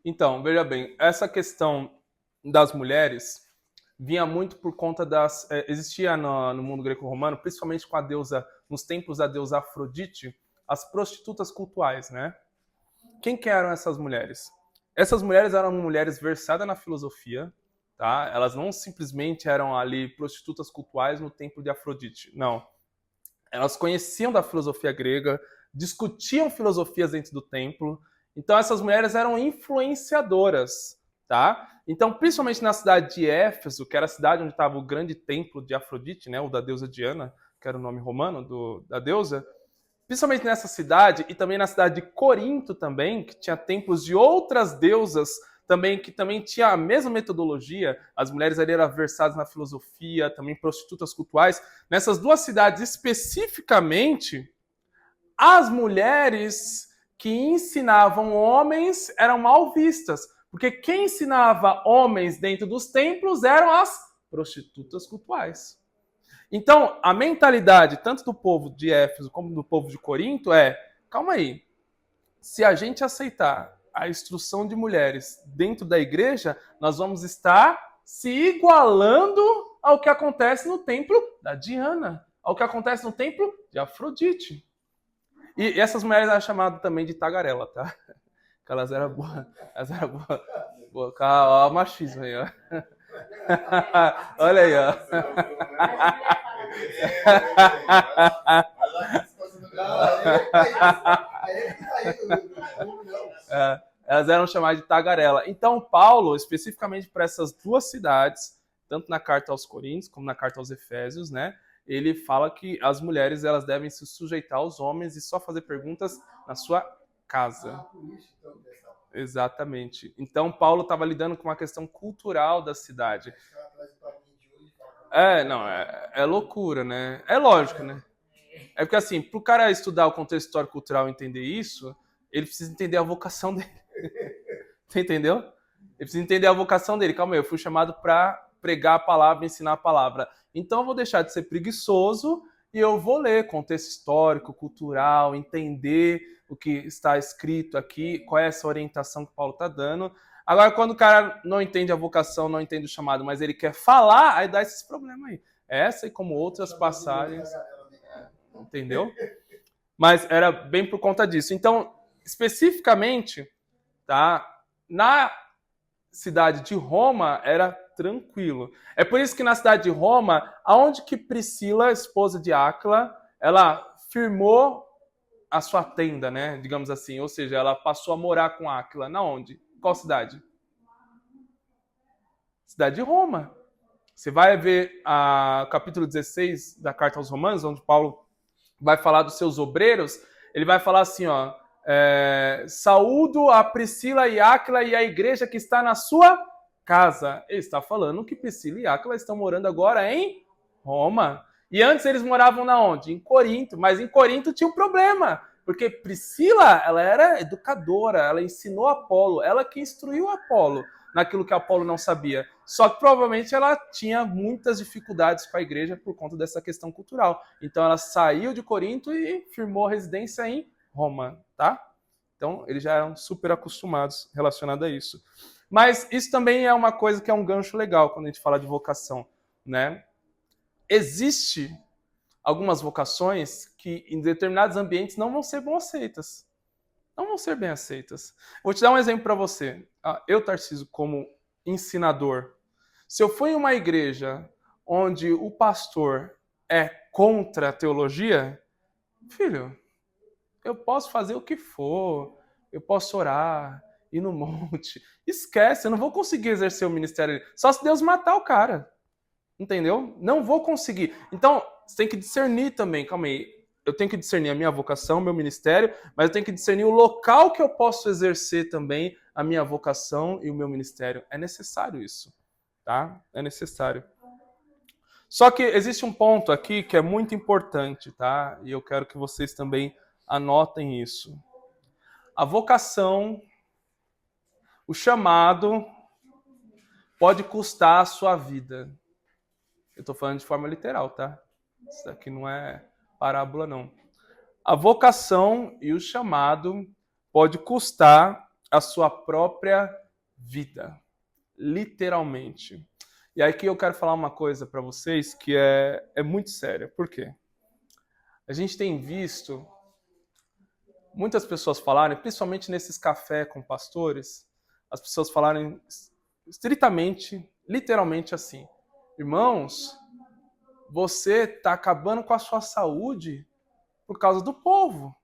Então, veja bem, essa questão das mulheres vinha muito por conta das... existia no mundo greco-romano, principalmente com a deusa, nos templos da deusa Afrodite, as prostitutas cultuais, né? Quem que eram essas mulheres? Essas mulheres eram mulheres versadas na filosofia, tá? Elas não simplesmente eram ali prostitutas cultuais no templo de Afrodite, não. Elas conheciam da filosofia grega, discutiam filosofias dentro do templo. Então essas mulheres eram influenciadoras, tá? Então, principalmente na cidade de Éfeso, que era a cidade onde estava o grande templo de Afrodite, né, o da deusa Diana, que era o nome romano da deusa, principalmente nessa cidade e também na cidade de Corinto também, que tinha templos de outras deusas também, que também tinha a mesma metodologia, as mulheres ali eram versadas na filosofia, também prostitutas cultuais. Nessas duas cidades especificamente, as mulheres que ensinavam homens eram mal vistas, porque quem ensinava homens dentro dos templos eram as prostitutas cultuais. Então, a mentalidade tanto do povo de Éfeso como do povo de Corinto é, calma aí, se a gente aceitar a instrução de mulheres dentro da igreja, nós vamos estar se igualando ao que acontece no templo da Diana, ao que acontece no templo De Afrodite. E essas mulheres eram chamadas também de tagarela, tá? Porque elas eram boas. Elas eram boas. Boa, ó, o machismo aí, ó. Olha aí, ó. Elas eram chamadas de tagarela. Então, Paulo, especificamente para essas duas cidades, tanto na carta aos Coríntios como na carta aos Efésios, né? Ele fala que as mulheres elas devem se sujeitar aos homens e só fazer perguntas na sua casa. Exatamente. Então, Paulo estava lidando com uma questão cultural da cidade. Não, é loucura, né? É lógico, né? É porque, assim, para o cara estudar o contexto histórico cultural e entender isso, ele precisa entender a vocação dele. Você entendeu? Ele precisa entender a vocação dele. Calma aí, eu fui chamado para pregar a palavra, ensinar a palavra. Então, eu vou deixar de ser preguiçoso e eu vou ler contexto histórico, cultural, entender o que está escrito aqui, qual é essa orientação que Paulo está dando. Agora, quando o cara não entende a vocação, não entende o chamado, mas ele quer falar, aí dá esses problemas aí. Essa e como outras passagens, entendeu? Mas era bem por conta disso. Então, especificamente, tá? Na cidade de Roma era tranquilo. É por isso que na cidade de Roma, aonde que Priscila, esposa de Áquila, ela firmou a sua tenda, né? Digamos assim. Ou seja, ela passou a morar com Áquila. Na onde? Qual cidade? Cidade de Roma. Você vai ver o capítulo 16 da Carta aos Romanos, onde Paulo vai falar dos seus obreiros. Ele vai falar assim, ó. Saúdo a Priscila e Áquila e a igreja que está na sua casa. Ele está falando que Priscila e Áquila estão morando agora em Roma. E antes eles moravam na onde? Em Corinto. Mas em Corinto tinha um problema. Porque Priscila, ela era educadora, ela ensinou Apolo, ela que instruiu Apolo naquilo que Apolo não sabia. Só que provavelmente ela tinha muitas dificuldades com a igreja por conta dessa questão cultural. Então ela saiu de Corinto e firmou residência em Roma, tá? Então, eles já eram super acostumados relacionado a isso. Mas isso também é uma coisa que é um gancho legal quando a gente fala de vocação, né? Existe algumas vocações que em determinados ambientes não vão ser bem aceitas. Não vão ser bem aceitas. Vou te dar um exemplo para você. Eu, Tarcísio, como ensinador, se eu for em uma igreja onde o pastor é contra a teologia, filho, eu posso fazer o que for, eu posso orar, ir no monte. Esquece, eu não vou conseguir exercer o ministério. Só se Deus matar o cara. Entendeu? Não vou conseguir. Então, você tem que discernir também. Calma aí. Eu tenho que discernir a minha vocação, meu ministério, mas eu tenho que discernir o local que eu posso exercer também a minha vocação e o meu ministério. É necessário isso, tá? É necessário. Só que existe um ponto aqui que é muito importante, tá? E eu quero que vocês também anotem isso. A vocação, o chamado, pode custar a sua vida. Eu estou falando de forma literal, tá? Isso aqui não é parábola, não. A vocação e o chamado pode custar a sua própria vida. Literalmente. E aqui eu quero falar uma coisa para vocês que é muito séria. Por quê? A gente tem visto muitas pessoas falarem, principalmente nesses cafés com pastores, as pessoas falarem estritamente, literalmente assim: irmãos, você está acabando com a sua saúde por causa do povo.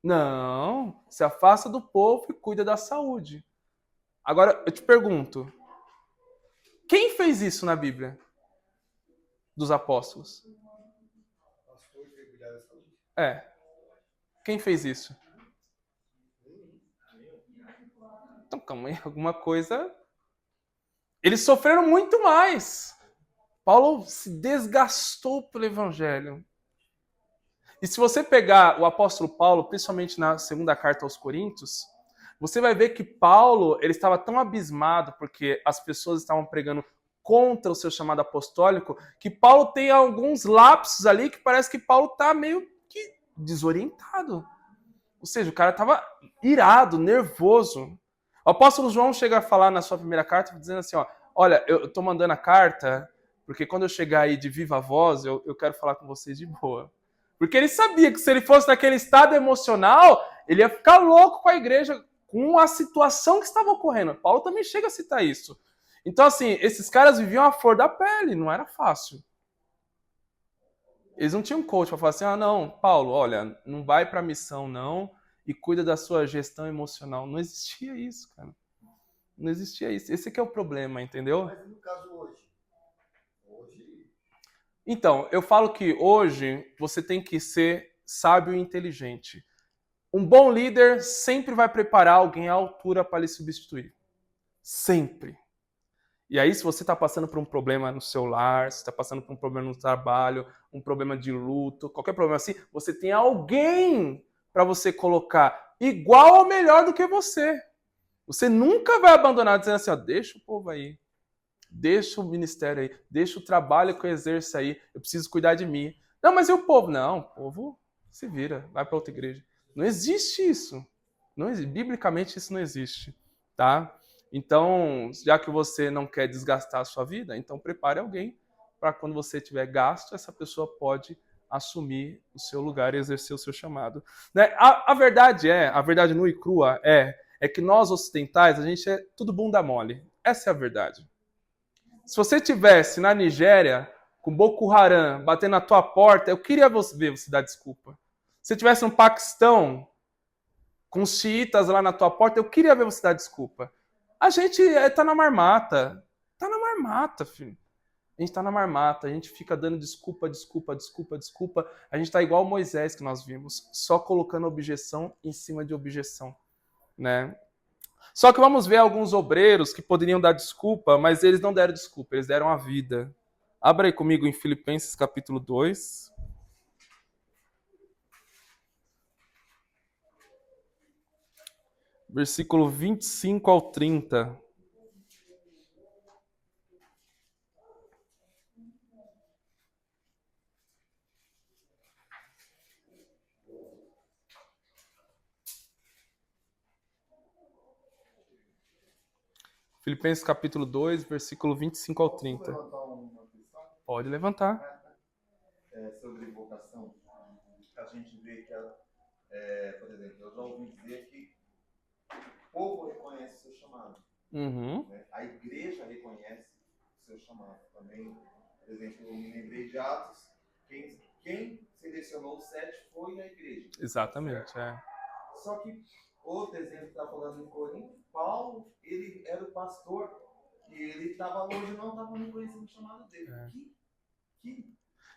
Não, se afasta do povo e cuida da saúde. Agora, eu te pergunto, quem fez isso na Bíblia? Dos apóstolos? Quem fez isso? Então, calma aí, alguma coisa... Eles sofreram muito mais. Paulo se desgastou pelo evangelho. E se você pegar o apóstolo Paulo, principalmente na segunda carta aos Coríntios, você vai ver que Paulo ele estava tão abismado porque as pessoas estavam pregando contra o seu chamado apostólico, que Paulo tem alguns lapsos ali que parece que Paulo está meio que desorientado. Ou seja, o cara estava irado, nervoso. O apóstolo João chega a falar na sua primeira carta, dizendo assim, ó, olha, eu estou mandando a carta, porque quando eu chegar aí de viva voz, eu quero falar com vocês de boa. Porque ele sabia que se ele fosse naquele estado emocional, ele ia ficar louco com a igreja, com a situação que estava ocorrendo. Paulo também chega a citar isso. Então, assim, esses caras viviam a flor da pele, não era fácil. Eles não tinham coach para falar assim, não, Paulo, olha, não vai para a missão não e cuida da sua gestão emocional. Não existia isso, cara. Não existia isso. Esse aqui é o problema, entendeu? Mas no caso hoje? Então, eu falo que hoje você tem que ser sábio e inteligente. Um bom líder sempre vai preparar alguém à altura para lhe substituir. Sempre. E aí, se você está passando por um problema no seu lar, se está passando por um problema no trabalho, um problema de luto, qualquer problema assim, você tem alguém para você colocar igual ou melhor do que você. Você nunca vai abandonar dizendo assim, deixa o povo aí, deixa o ministério aí, deixa o trabalho que eu exerço aí, eu preciso cuidar de mim. Não, mas e o povo? Não, o povo se vira, vai para outra igreja. Não existe isso. Não existe. Biblicamente isso não existe, tá? Então, já que você não quer desgastar a sua vida, então prepare alguém para quando você tiver gasto, essa pessoa pode assumir o seu lugar e exercer o seu chamado. Né? A verdade nua e crua é que nós ocidentais, a gente é tudo bunda mole. Essa é a verdade. Se você estivesse na Nigéria, com Boko Haram batendo na tua porta, eu queria ver você dar desculpa. Se você estivesse no Paquistão, com os xiitas lá na tua porta, eu queria ver você dar desculpa. A gente tá na marmata. Tá na marmata, filho. A gente tá na marmata, a gente fica dando desculpa. A gente tá igual Moisés que nós vimos, só colocando objeção em cima de objeção, né? Só que vamos ver alguns obreiros que poderiam dar desculpa, mas eles não deram desculpa, eles deram a vida. Abra aí comigo em Filipenses capítulo 2. Versículo 25 ao 30. Filipenses capítulo 2, versículo 25 ao 30. Posso levantar uma questão? Pode levantar. Sobre vocação. A gente vê que, por exemplo, eu já ouvi dizer que o povo reconhece o seu chamado. Uhum. Né? A igreja reconhece o seu chamado. Também, por exemplo, eu me lembrei de Atos, quem selecionou os 7 foi a igreja. Exatamente, Só que outro exemplo que está falando em Corinto, Paulo, ele era o pastor e ele estava longe, não estava reconhecendo o chamado dele.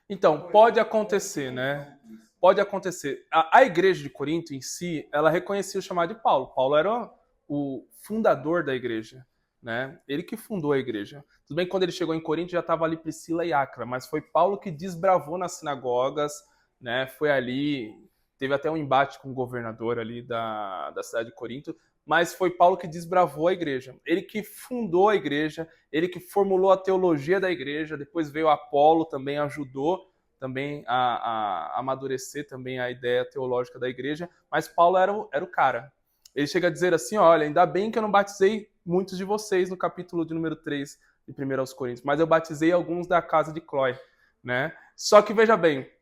Então, pode acontecer, né? Pode acontecer. A igreja de Corinto em si, ela reconhecia o chamado de Paulo. Paulo era o fundador da igreja, né? Ele que fundou a igreja. Tudo bem que quando ele chegou em Corinto já estava ali Priscila e Áquila, mas foi Paulo que desbravou nas sinagogas, né? Foi ali, teve até um embate com o governador ali da cidade de Corinto, mas foi Paulo que desbravou a igreja. Ele que fundou a igreja, ele que formulou a teologia da igreja, depois veio Apolo, também ajudou também a amadurecer também a ideia teológica da igreja, mas Paulo era o cara. Ele chega a dizer assim, olha, ainda bem que eu não batizei muitos de vocês no capítulo de número 3 de 1 aos Coríntios, mas eu batizei alguns da casa de Cloé, né? Só que veja bem,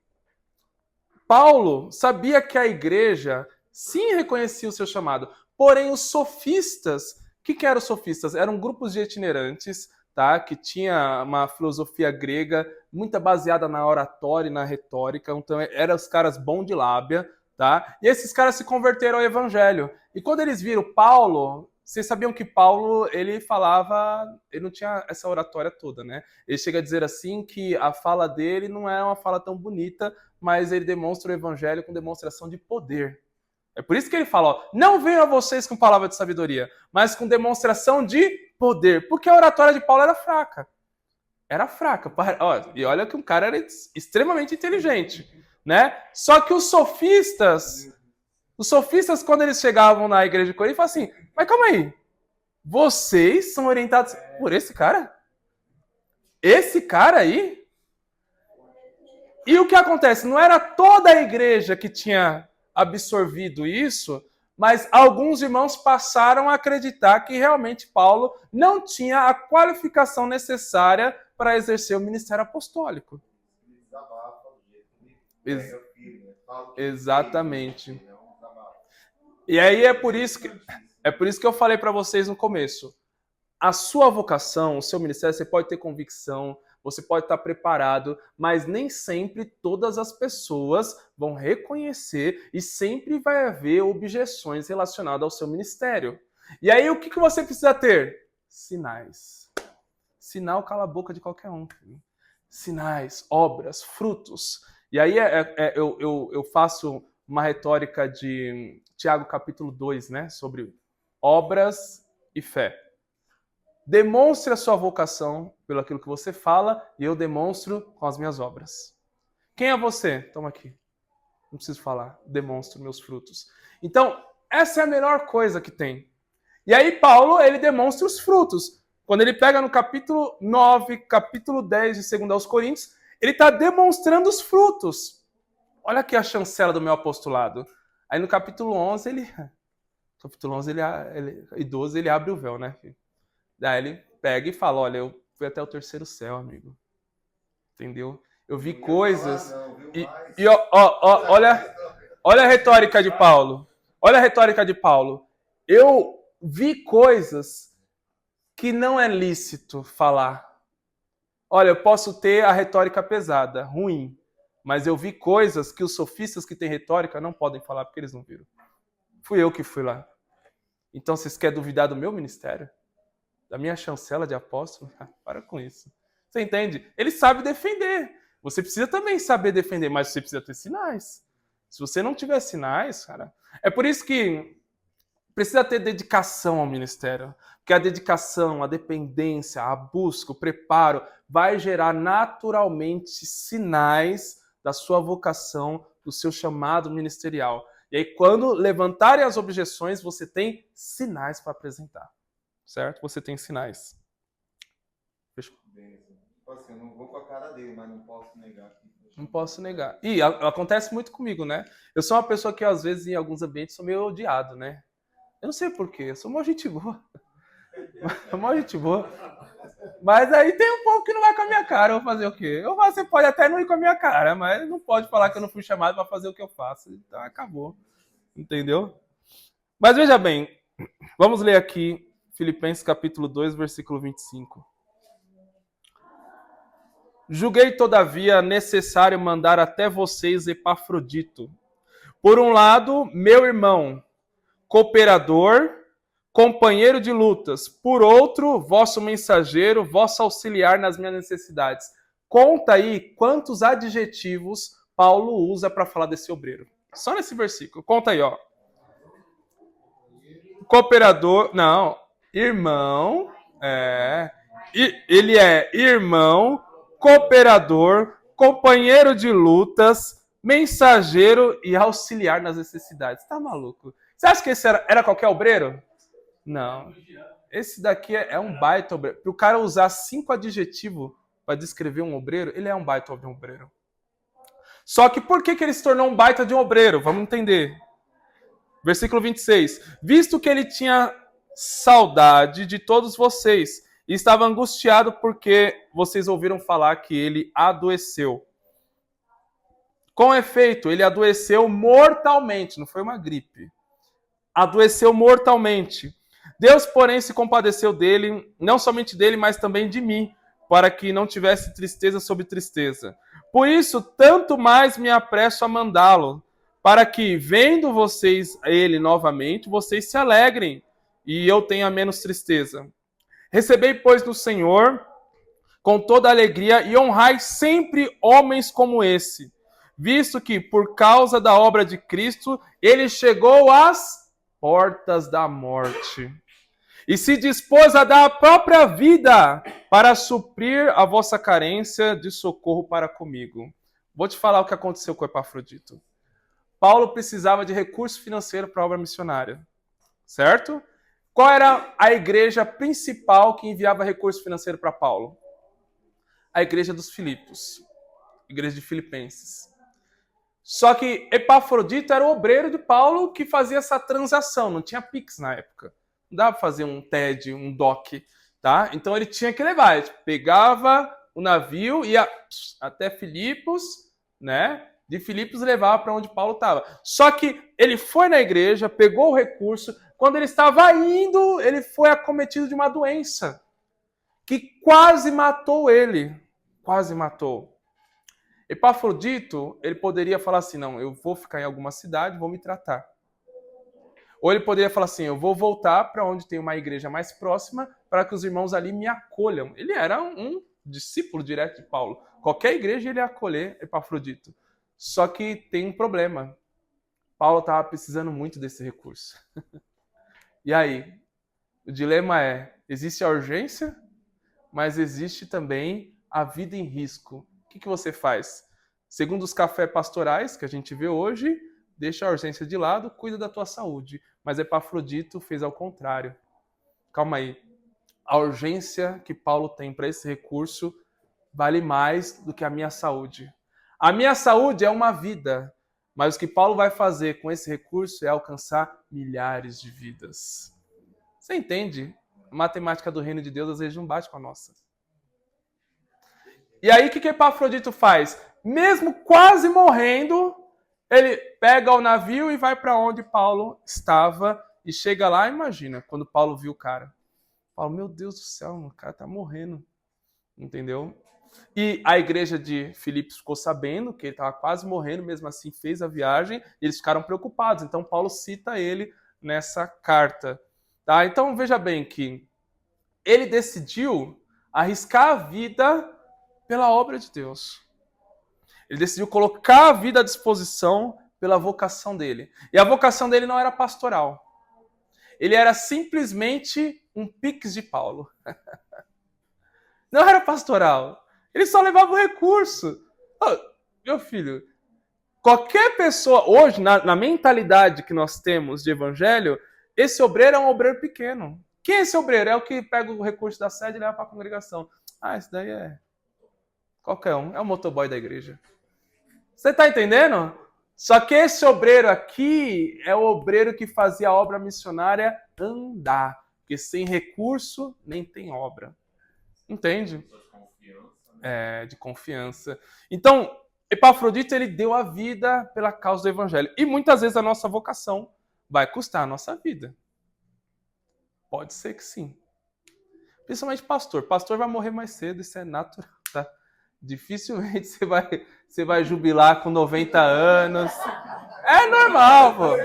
Paulo sabia que a igreja sim reconhecia o seu chamado, porém os sofistas, o que eram os sofistas? Eram grupos de itinerantes, tá? Que tinha uma filosofia grega muito baseada na oratória e na retórica, então eram os caras bons de lábia, tá? E esses caras se converteram ao evangelho. E quando eles viram Paulo, vocês sabiam que Paulo, ele não tinha essa oratória toda, né? Ele chega a dizer assim que a fala dele não é uma fala tão bonita, mas ele demonstra o evangelho com demonstração de poder. É por isso que ele fala, ó, não venham a vocês com palavra de sabedoria, mas com demonstração de poder. Porque a oratória de Paulo era fraca. Era fraca. Ó, e olha que um cara era extremamente inteligente, né? Só que os sofistas, quando eles chegavam na igreja de Corinto, falavam assim, mas calma aí, vocês são orientados por esse cara? Esse cara aí? E o que acontece? Não era toda a igreja que tinha absorvido isso, mas alguns irmãos passaram a acreditar que realmente Paulo não tinha a qualificação necessária para exercer o ministério apostólico. Ex- Pega firme, fala o que exatamente. fez, é um trabalho. E aí é por isso que eu falei para vocês no começo. A sua vocação, o seu ministério, você pode ter convicção, você pode estar preparado, mas nem sempre todas as pessoas vão reconhecer e sempre vai haver objeções relacionadas ao seu ministério. E aí o que você precisa ter? Sinais. Sinal cala a boca de qualquer um. Filho. Sinais, obras, frutos. E aí eu faço uma retórica de Tiago capítulo 2, né? Sobre obras e fé. Demonstre a sua vocação pelo aquilo que você fala e eu demonstro com as minhas obras. Quem é você? Toma aqui. Não preciso falar. Demonstro meus frutos. Então, essa é a melhor coisa que tem. E aí Paulo, ele demonstra os frutos. Quando ele pega no capítulo 9, capítulo 10 de 2 aos Coríntios, ele está demonstrando os frutos. Olha aqui a chancela do meu apostolado. Aí no capítulo 11, capítulo 11 e 12, ele abre o véu, né, filho? Daí ele pega e fala, olha, eu fui até o terceiro céu, amigo. Entendeu? Eu vi coisas... Olha a retórica de Paulo. Olha a retórica de Paulo. Eu vi coisas que não é lícito falar. Olha, eu posso ter a retórica pesada, ruim, mas eu vi coisas que os sofistas que têm retórica não podem falar porque eles não viram. Fui eu que fui lá. Então vocês querem duvidar do meu ministério? Da minha chancela de apóstolo? Para com isso. Você entende? Ele sabe defender. Você precisa também saber defender, mas você precisa ter sinais. Se você não tiver sinais, cara... É por isso que precisa ter dedicação ao ministério. Porque a dedicação, a dependência, a busca, o preparo vai gerar naturalmente sinais da sua vocação, do seu chamado ministerial. E aí, quando levantarem as objeções, você tem sinais para apresentar. Certo? Você tem sinais. Fechou? Tipo assim, eu não vou com a cara dele, mas não posso negar. Não posso negar. E acontece muito comigo, né? Eu sou uma pessoa que, às vezes, em alguns ambientes, sou meio odiado, né? Eu não sei porquê, eu sou uma gente boa. Uma gente boa. Mas aí tem um povo que não vai com a minha cara, eu vou fazer o quê? Você pode até não ir com a minha cara, mas não pode falar que eu não fui chamado para fazer o que eu faço. Então acabou. Entendeu? Mas veja bem, vamos ler aqui Filipenses capítulo 2, versículo 25. Julguei, todavia, necessário mandar até vocês Epafrodito. Por um lado, meu irmão, cooperador, companheiro de lutas. Por outro, vosso mensageiro, vosso auxiliar nas minhas necessidades. Conta aí quantos adjetivos Paulo usa para falar desse obreiro. Só nesse versículo. Conta aí, ó. Cooperador, não, irmão, ele é irmão, cooperador, companheiro de lutas, mensageiro e auxiliar nas necessidades. Tá maluco? Você acha que esse era qualquer obreiro? Não. Esse daqui é um baita obreiro. Para o cara usar 5 adjetivos para descrever um obreiro, ele é um baita de um obreiro. Só que por que ele se tornou um baita de um obreiro? Vamos entender. Versículo 26. Visto que ele tinha saudade de todos vocês e estava angustiado porque vocês ouviram falar que ele adoeceu. Com efeito, ele adoeceu mortalmente, não foi uma gripe. Adoeceu mortalmente. Deus, porém, se compadeceu dele, não somente dele, mas também de mim, para que não tivesse tristeza sobre tristeza. Por isso, tanto mais me apresso a mandá-lo, para que, vendo vocês ele novamente, vocês se alegrem e eu tenha menos tristeza. Recebei, pois, no Senhor com toda alegria e honrai sempre homens como esse, visto que, por causa da obra de Cristo, ele chegou às portas da morte e se dispôs a dar a própria vida para suprir a vossa carência de socorro para comigo. Vou te falar o que aconteceu com Epafrodito. Paulo precisava de recurso financeiro para a obra missionária, certo? Qual era a igreja principal que enviava recurso financeiro para Paulo? A igreja dos Filipos, igreja de Filipenses. Só que Epafrodito era o obreiro de Paulo que fazia essa transação, não tinha Pix na época. Não dava para fazer um TED, um DOC, tá? Então ele tinha que levar, ele pegava o navio, ia até Filipos, né? de Filipos levava para onde Paulo estava. Só que ele foi na igreja, pegou o recurso. Quando ele estava indo, ele foi acometido de uma doença que quase matou ele. Quase matou. Epafrodito, ele poderia falar assim, não, eu vou ficar em alguma cidade, vou me tratar. Ou ele poderia falar assim, eu vou voltar para onde tem uma igreja mais próxima para que os irmãos ali me acolham. Ele era um discípulo direto de Paulo. Qualquer igreja ele ia acolher Epafrodito. Só que tem um problema. Paulo estava precisando muito desse recurso. E aí? O dilema é, existe a urgência, mas existe também a vida em risco. O que você faz? Segundo os cafés pastorais que a gente vê hoje, deixa a urgência de lado, cuida da tua saúde. Mas Epafrodito fez ao contrário. Calma aí. A urgência que Paulo tem para esse recurso vale mais do que a minha saúde. A minha saúde é uma vida, mas o que Paulo vai fazer com esse recurso é alcançar milhares de vidas. Você entende? A matemática do reino de Deus às vezes não bate com a nossa. E aí o que Epafrodito faz? Mesmo quase morrendo, ele pega o navio e vai para onde Paulo estava e chega lá, imagina, quando Paulo viu o cara. Paulo, meu Deus do céu, o cara tá morrendo. Entendeu? E a igreja de Filipos ficou sabendo que ele estava quase morrendo, mesmo assim fez a viagem, e eles ficaram preocupados. Então Paulo cita ele nessa carta. Tá? Então veja bem que ele decidiu arriscar a vida pela obra de Deus. Ele decidiu colocar a vida à disposição pela vocação dele. E a vocação dele não era pastoral. Ele era simplesmente um pix de Paulo. Não era pastoral. Ele só levava o recurso. Oh, meu filho, qualquer pessoa, hoje, na mentalidade que nós temos de evangelho, esse obreiro é um obreiro pequeno. Quem é esse obreiro? É o que pega o recurso da sede e leva para a congregação. Ah, esse daí é qualquer um. É o motoboy da igreja. Você está entendendo? Só que esse obreiro aqui é o obreiro que fazia a obra missionária andar. Porque sem recurso, nem tem obra. Entende? É, de confiança. Então, Epafrodito, ele deu a vida pela causa do evangelho. E muitas vezes a nossa vocação vai custar a nossa vida. Pode ser que sim. Principalmente pastor. Pastor vai morrer mais cedo, isso é natural, tá? Dificilmente você vai jubilar com 90 anos. É normal, pô.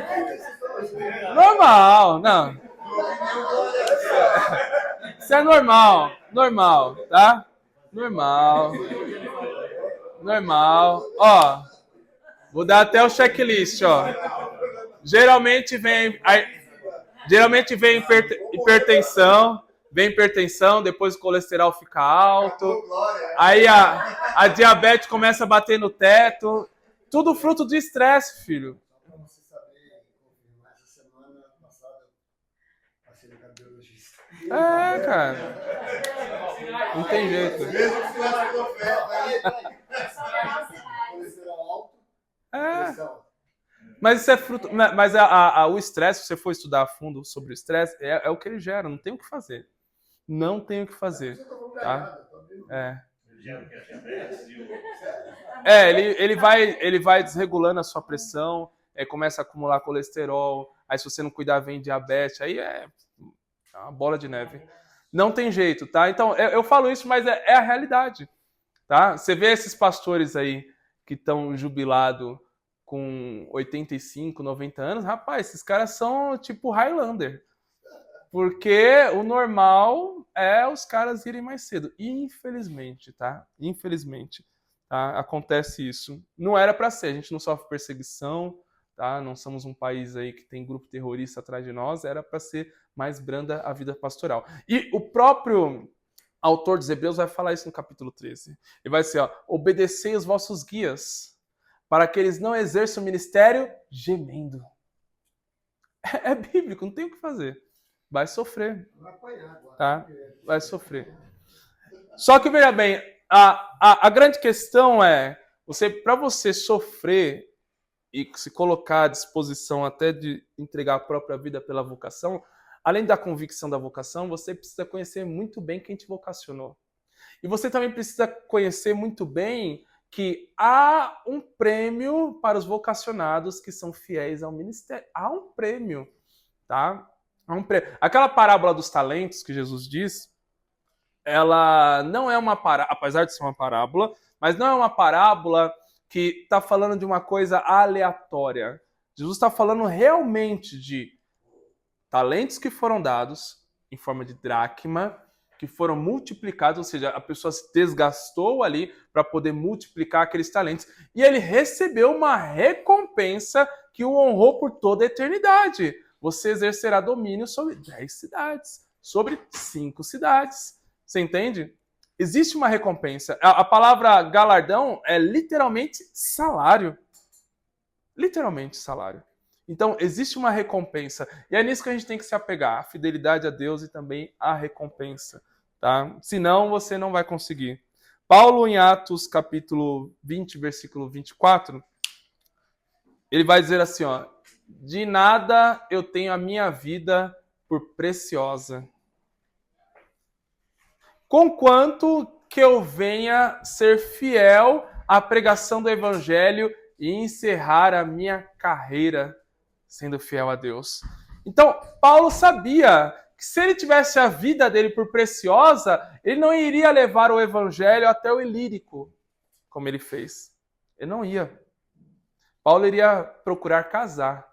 Normal, não. Isso é normal. Normal, tá? Normal. Ó, vou dar até o checklist, ó. Geralmente vem hipertensão, depois o colesterol fica alto. Aí a diabetes começa a bater no teto. Tudo fruto de estresse, filho. Para você saber, essa semana passada passei no cardiologista. É, cara. Não tem jeito. É. Mas isso é fruto. Mas o estresse, se você for estudar a fundo sobre o estresse, é o que ele gera. Não tem o que fazer. Não tem o que fazer. Tá? Ele vai desregulando a sua pressão, começa a acumular colesterol, aí se você não cuidar vem diabetes, aí é uma bola de neve. Não tem jeito, tá? Então, eu falo isso, mas é a realidade, tá? Você vê esses pastores aí que estão jubilados com 85, 90 anos, rapaz, esses caras são tipo Highlander. Porque o normal é os caras irem mais cedo. Infelizmente, tá? Infelizmente, tá? Acontece isso. Não era para ser, a gente não sofre perseguição, tá? Não somos um país aí que tem grupo terrorista atrás de nós, era para ser mais branda a vida pastoral. E o próprio autor dos Hebreus vai falar isso no capítulo 13. Ele vai dizer, ó, obedecei os vossos guias, para que eles não exerçam o ministério gemendo. É bíblico, não tem o que fazer. Vai sofrer. Tá? Vai sofrer. Só que, veja bem, a grande questão é, para você sofrer e se colocar à disposição até de entregar a própria vida pela vocação, além da convicção da vocação, você precisa conhecer muito bem quem te vocacionou. E você também precisa conhecer muito bem que há um prêmio para os vocacionados que são fiéis ao ministério. Há um prêmio, tá? Há um prêmio. Aquela parábola dos talentos que Jesus diz, ela não é uma parábola, apesar de ser uma parábola, mas não é uma parábola que está falando de uma coisa aleatória. Jesus está falando realmente de talentos que foram dados em forma de dracma, que foram multiplicados, ou seja, a pessoa se desgastou ali para poder multiplicar aqueles talentos. E ele recebeu uma recompensa que o honrou por toda a eternidade. Você exercerá domínio sobre 10 cidades, sobre 5 cidades. Você entende? Existe uma recompensa. A palavra galardão é literalmente salário. Literalmente salário. Então, existe uma recompensa. E é nisso que a gente tem que se apegar. A fidelidade a Deus e também a recompensa. Tá? Senão, você não vai conseguir. Paulo, em Atos, capítulo 20, versículo 24, ele vai dizer assim, ó, de nada eu tenho a minha vida por preciosa, conquanto que eu venha ser fiel à pregação do evangelho e encerrar a minha carreira sendo fiel a Deus. Então, Paulo sabia que se ele tivesse a vida dele por preciosa, ele não iria levar o evangelho até o Ilírico, como ele fez. Ele não ia. Paulo iria procurar casar.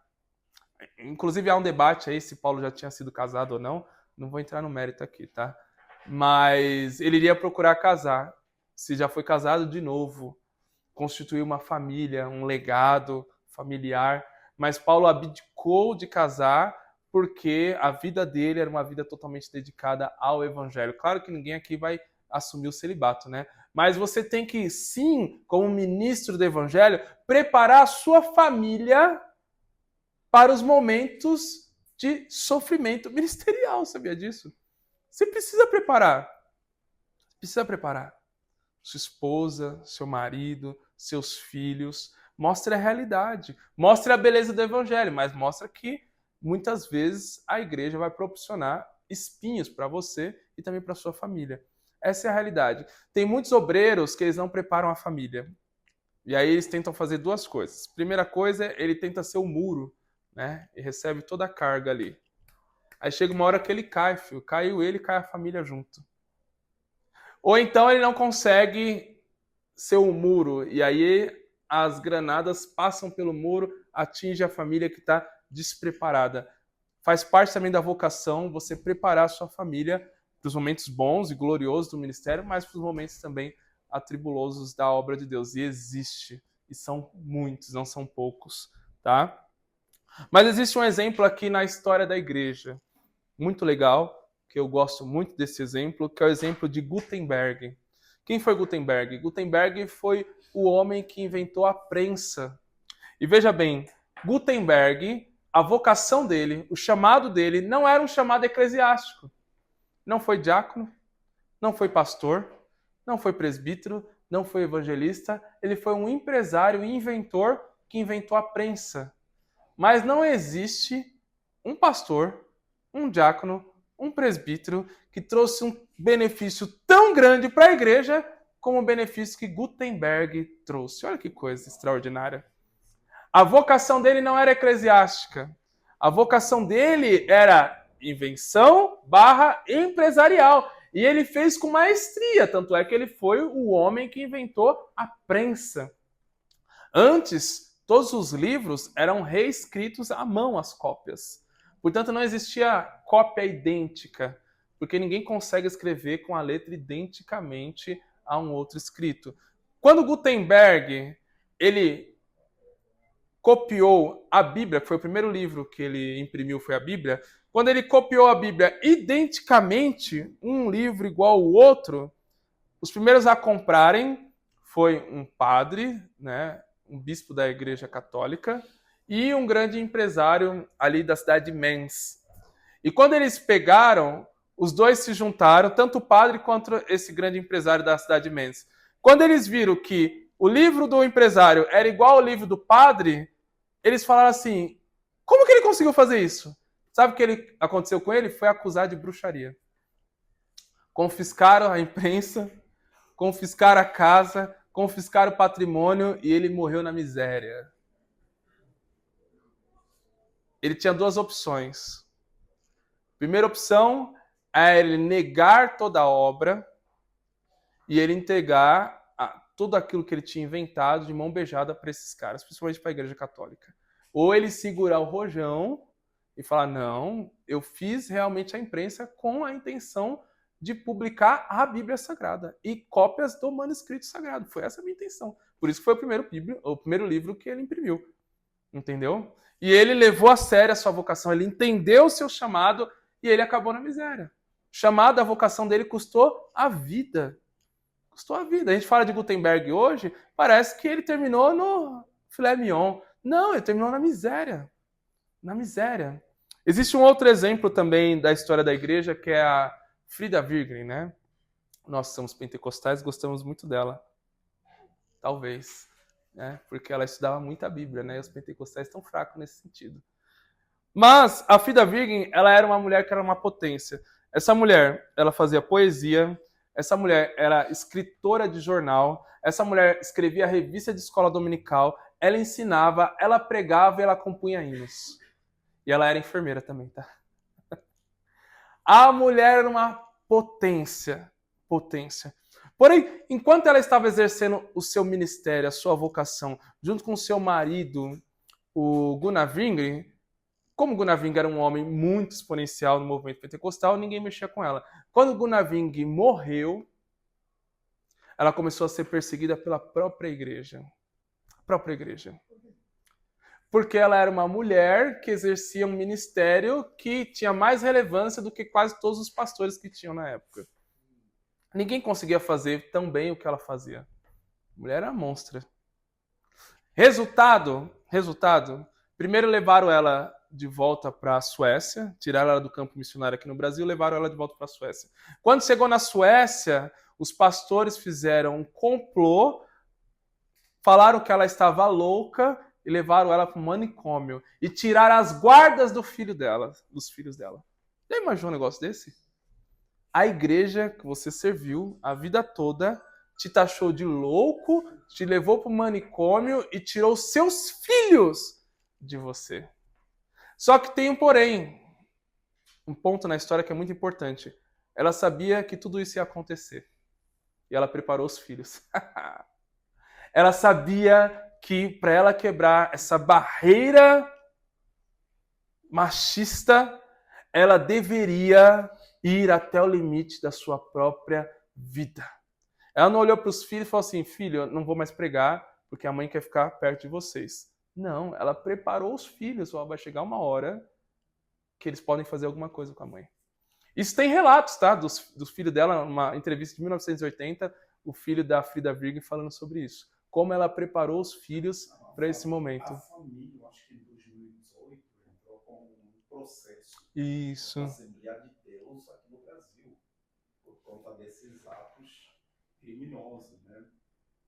Inclusive, há um debate aí se Paulo já tinha sido casado ou não. Não vou entrar no mérito aqui, tá? Mas ele iria procurar casar. Se já foi casado, de novo. Constituir uma família, um legado familiar. Mas Paulo abdicou de casar porque a vida dele era uma vida totalmente dedicada ao evangelho. Claro que ninguém aqui vai assumir o celibato, né? Mas você tem que, sim, como ministro do evangelho, preparar a sua família para os momentos de sofrimento ministerial, sabia disso? Você precisa preparar. Precisa preparar. Sua esposa, seu marido, seus filhos. Mostre a realidade. Mostre a beleza do evangelho, mas mostra que muitas vezes a igreja vai proporcionar espinhos para você e também para sua família. Essa é a realidade. Tem muitos obreiros que eles não preparam a família. E aí eles tentam fazer duas coisas. Primeira coisa, ele tenta ser o muro, né? E recebe toda a carga ali. Aí chega uma hora que ele cai, filho. Caiu ele, cai a família junto. Ou então ele não consegue ser o muro. E aí as granadas passam pelo muro, atinge a família que está despreparada. Faz parte também da vocação você preparar a sua família para os momentos bons e gloriosos do ministério, mas para os momentos também atribulosos da obra de Deus. E existe. E são muitos, não são poucos. Tá? Mas existe um exemplo aqui na história da igreja. Muito legal, que eu gosto muito desse exemplo, que é o exemplo de Gutenberg. Quem foi Gutenberg? Gutenberg foi o homem que inventou a prensa. E veja bem, Gutenberg, a vocação dele, o chamado dele, não era um chamado eclesiástico. Não foi diácono, não foi pastor, não foi presbítero, não foi evangelista. Ele foi um empresário e inventor que inventou a prensa. Mas não existe um pastor, um diácono, um presbítero que trouxe um benefício tão grande para a igreja como o benefício que Gutenberg trouxe. Olha que coisa extraordinária. A vocação dele não era eclesiástica. A vocação dele era invenção / empresarial. E ele fez com maestria, tanto é que ele foi o homem que inventou a prensa. Antes, todos os livros eram reescritos à mão, as cópias. Portanto, não existia cópia idêntica, porque ninguém consegue escrever com a letra identicamente a um outro escrito. Quando Gutenberg ele copiou a Bíblia, que foi o primeiro livro que ele imprimiu, foi a Bíblia. Quando ele copiou a Bíblia identicamente, um livro igual ao outro, os primeiros a comprarem foi um padre, né, um bispo da Igreja Católica, e um grande empresário ali da cidade de Mainz. E quando eles pegaram, os dois se juntaram, tanto o padre quanto esse grande empresário da cidade de Mainz. Quando eles viram que o livro do empresário era igual ao livro do padre, eles falaram assim, como que ele conseguiu fazer isso? Sabe o que aconteceu com ele? Foi acusado de bruxaria. Confiscaram a imprensa, confiscaram a casa, confiscaram o patrimônio e ele morreu na miséria. Ele tinha duas opções. Primeira opção é ele negar toda a obra e ele entregar tudo aquilo que ele tinha inventado de mão beijada para esses caras, principalmente para a Igreja Católica. Ou ele segurar o rojão e falar, não, eu fiz realmente a imprensa com a intenção de publicar a Bíblia Sagrada e cópias do manuscrito sagrado. Foi essa a minha intenção. Por isso que foi o primeiro livro que ele imprimiu. Entendeu? E ele levou a sério a sua vocação, ele entendeu o seu chamado e ele acabou na miséria. O chamado, a vocação dele custou a vida. Custou a vida. A gente fala de Gutenberg hoje, parece que ele terminou no filé mignon. Não, ele terminou na miséria. Na miséria. Existe um outro exemplo também da história da igreja, que é a Frida Wirgren, né? Nós somos pentecostais, gostamos muito dela. Talvez. Né? Porque ela estudava muito a Bíblia, né? E os pentecostais estão fracos nesse sentido. Mas a Frida Wirgren, ela era uma mulher que era uma potência. Essa mulher, ela fazia poesia, essa mulher era escritora de jornal, essa mulher escrevia revista de escola dominical, ela ensinava, ela pregava e ela compunha hinos. E ela era enfermeira também, tá? A mulher era uma potência. Porém, enquanto ela estava exercendo o seu ministério, a sua vocação, junto com o seu marido, o Gunnar Wingren, como Gunnar Wingren era um homem muito exponencial no movimento pentecostal, ninguém mexia com ela. Quando Gunnar Wingren morreu, ela começou a ser perseguida pela própria igreja. Porque ela era uma mulher que exercia um ministério que tinha mais relevância do que quase todos os pastores que tinham na época. Ninguém conseguia fazer tão bem o que ela fazia. A mulher era monstra. Resultado, primeiro levaram ela de volta para a Suécia, tiraram ela do campo missionário aqui no Brasil, levaram ela de volta para a Suécia. Quando chegou na Suécia, os pastores fizeram um complô, falaram que ela estava louca e levaram ela para o manicômio e tiraram as guardas dos filhos dela. Já imaginou um negócio desse? A igreja que você serviu a vida toda te taxou de louco, te levou para o manicômio e tirou seus filhos de você. Só que tem um porém, um ponto na história que é muito importante. Ela sabia que tudo isso ia acontecer. E ela preparou os filhos. Ela sabia que para ela quebrar essa barreira machista, ela deveria ir até o limite da sua própria vida. Ela não olhou para os filhos e falou assim, filho, eu não vou mais pregar porque a mãe quer ficar perto de vocês. Não, ela preparou os filhos. Vai chegar uma hora que eles podem fazer alguma coisa com a mãe. Isso tem relatos, tá? Dos filhos dela, numa entrevista de 1980, o filho da Frida Wirgren falando sobre isso. Como ela preparou os filhos para esse momento. A família, acho que em 2018, entrou com um processo Isso. da Assembleia de Deus aqui no Brasil, por conta desses atos criminosos, né?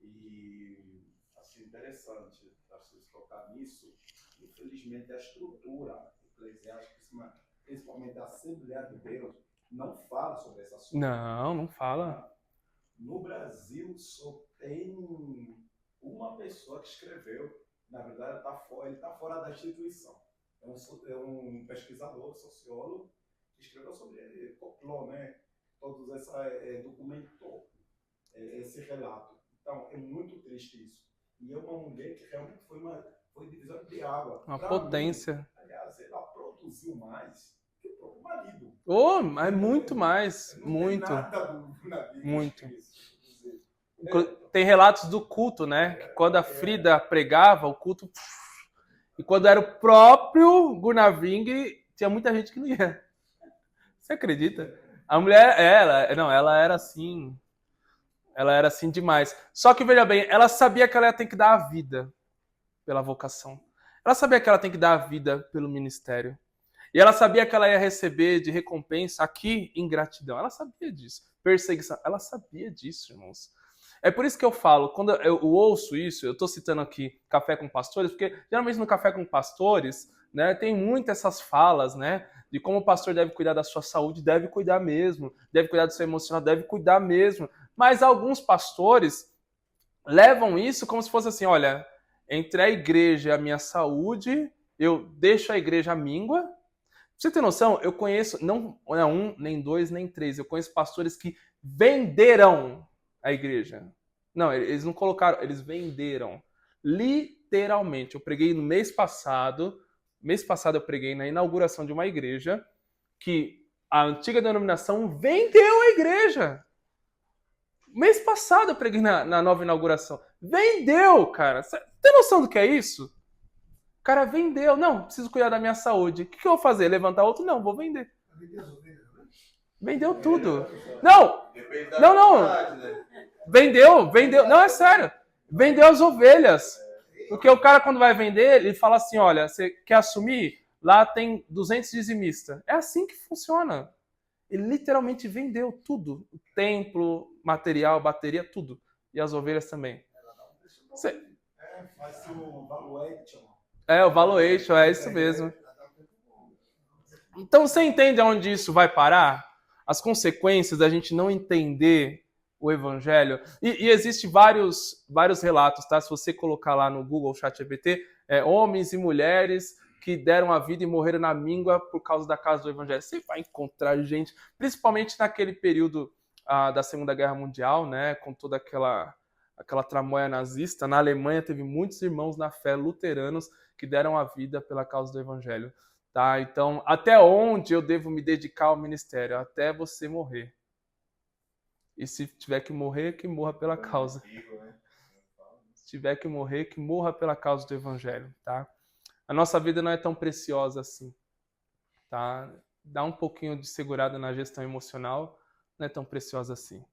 E, assim, interessante, vocês tocar nisso, infelizmente a estrutura eclesiástica, principalmente a Assembleia de Deus, não fala sobre essa assunto. Não fala. No Brasil só tem uma pessoa que escreveu, na verdade ele está fora da instituição. É um pesquisador, sociólogo, que escreveu sobre complô, né? Todos documentou esse relato. Então, é muito triste isso. E é uma mulher que realmente foi divisor de água. Uma potência. Mim, aliás, ela produziu mais que o próprio marido. Oh, mas muito mais. Muito. Tem nada na Bíblia muito. Isso. Tem relatos do culto, né? Que quando a Frida pregava, o culto... E quando era o próprio Gunnar Wingren, tinha muita gente que não ia. Você acredita? A mulher, ela era assim... Ela era assim demais. Só que, veja bem, ela sabia que ela ia ter que dar a vida pela vocação. Ela sabia que ela tem que dar a vida pelo ministério. E ela sabia que ela ia receber de recompensa aqui ingratidão. Ela sabia disso. Perseguição. Ela sabia disso, irmãos. É por isso que eu falo, quando eu ouço isso, eu estou citando aqui Café com Pastores, porque geralmente no Café com Pastores, né, tem muitas essas falas, né, de como o pastor deve cuidar da sua saúde, deve cuidar mesmo, deve cuidar do seu emocional, deve cuidar mesmo. Mas alguns pastores levam isso como se fosse assim, olha, entre a igreja e a minha saúde, eu deixo a igreja à míngua. Pra você ter noção, eu conheço, não é um, nem dois, nem três, eu conheço pastores que venderam a igreja. Não, eles não colocaram, eles venderam. Literalmente. Eu preguei no mês passado eu preguei na inauguração de uma igreja que a antiga denominação vendeu a igreja. Mês passado eu preguei na nova inauguração. Vendeu, cara. Cê tem noção do que é isso? O cara vendeu. Não, preciso cuidar da minha saúde. O que eu vou fazer? Levantar outro? Não, vou vender. Vendeu tudo. Não! Não. Vendeu. Não, é sério. Vendeu as ovelhas. Porque o cara, quando vai vender, ele fala assim, olha, você quer assumir? Lá tem 200 dizimistas. É assim que funciona. Ele literalmente vendeu tudo. O templo, material, bateria, tudo. E as ovelhas também. Faz o valuation. O valuation, é isso mesmo. Então você entende aonde isso vai parar? As consequências da gente não entender o evangelho. E existe vários relatos, tá? Se você colocar lá no Google ChatGPT, homens e mulheres que deram a vida e morreram na míngua por causa da causa do evangelho. Você vai encontrar gente, principalmente naquele período da Segunda Guerra Mundial, né? Com toda aquela tramóia nazista. Na Alemanha teve muitos irmãos na fé luteranos que deram a vida pela causa do evangelho. Tá? Então, até onde eu devo me dedicar ao ministério? Até você morrer. E se tiver que morrer, que morra pela causa. Se tiver que morrer, que morra pela causa do evangelho, tá? A nossa vida não é tão preciosa assim, tá? Dá um pouquinho de segurada na gestão emocional, não é tão preciosa assim.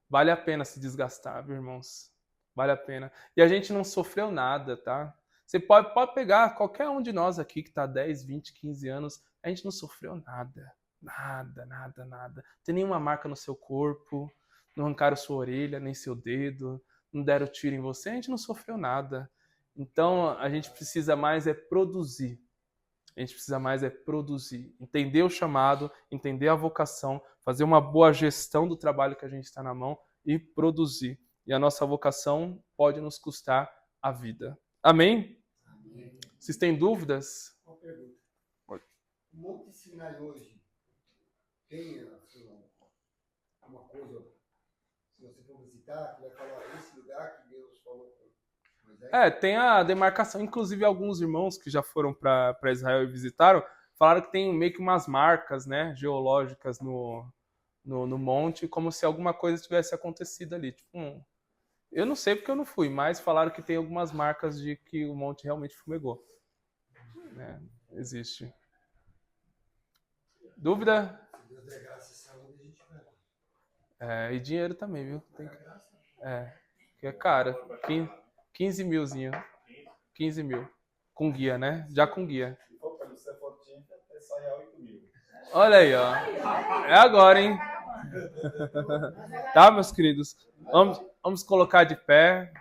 Vale a pena se desgastar, viu, irmãos? Vale a pena. E a gente não sofreu nada, tá? Você pode pegar qualquer um de nós aqui que está 10, 20, 15 anos, a gente não sofreu nada. Nada. Não tem nenhuma marca no seu corpo, não arrancaram sua orelha, nem seu dedo, não deram tiro em você, a gente não sofreu nada. Então, a gente precisa mais produzir. A gente precisa mais produzir. Entender o chamado, entender a vocação, fazer uma boa gestão do trabalho que a gente está na mão e produzir. E a nossa vocação pode nos custar a vida. Amém? Vocês têm dúvidas? Uma pergunta. O Monte Sinai hoje tem assim, uma coisa, se você for visitar, que vai falar esse lugar que Deus falou com Moisés? Tem a demarcação. Inclusive, alguns irmãos que já foram para Israel e visitaram, falaram que tem meio que umas marcas, né, geológicas no monte, como se alguma coisa tivesse acontecido ali. Tipo, eu não sei porque eu não fui, mas falaram que tem algumas marcas de que o monte realmente fumegou. Existe. Dúvida? Se Deus der graça e saúde, a gente vai. E dinheiro também, viu? Que é caro. 15 milzinho. 15 mil. Com guia, né? Já com guia. Se for pelo Cefotinho, até sai a 8 mil. Olha aí, ó. É agora, hein? Tá, meus queridos? Vamos colocar de pé.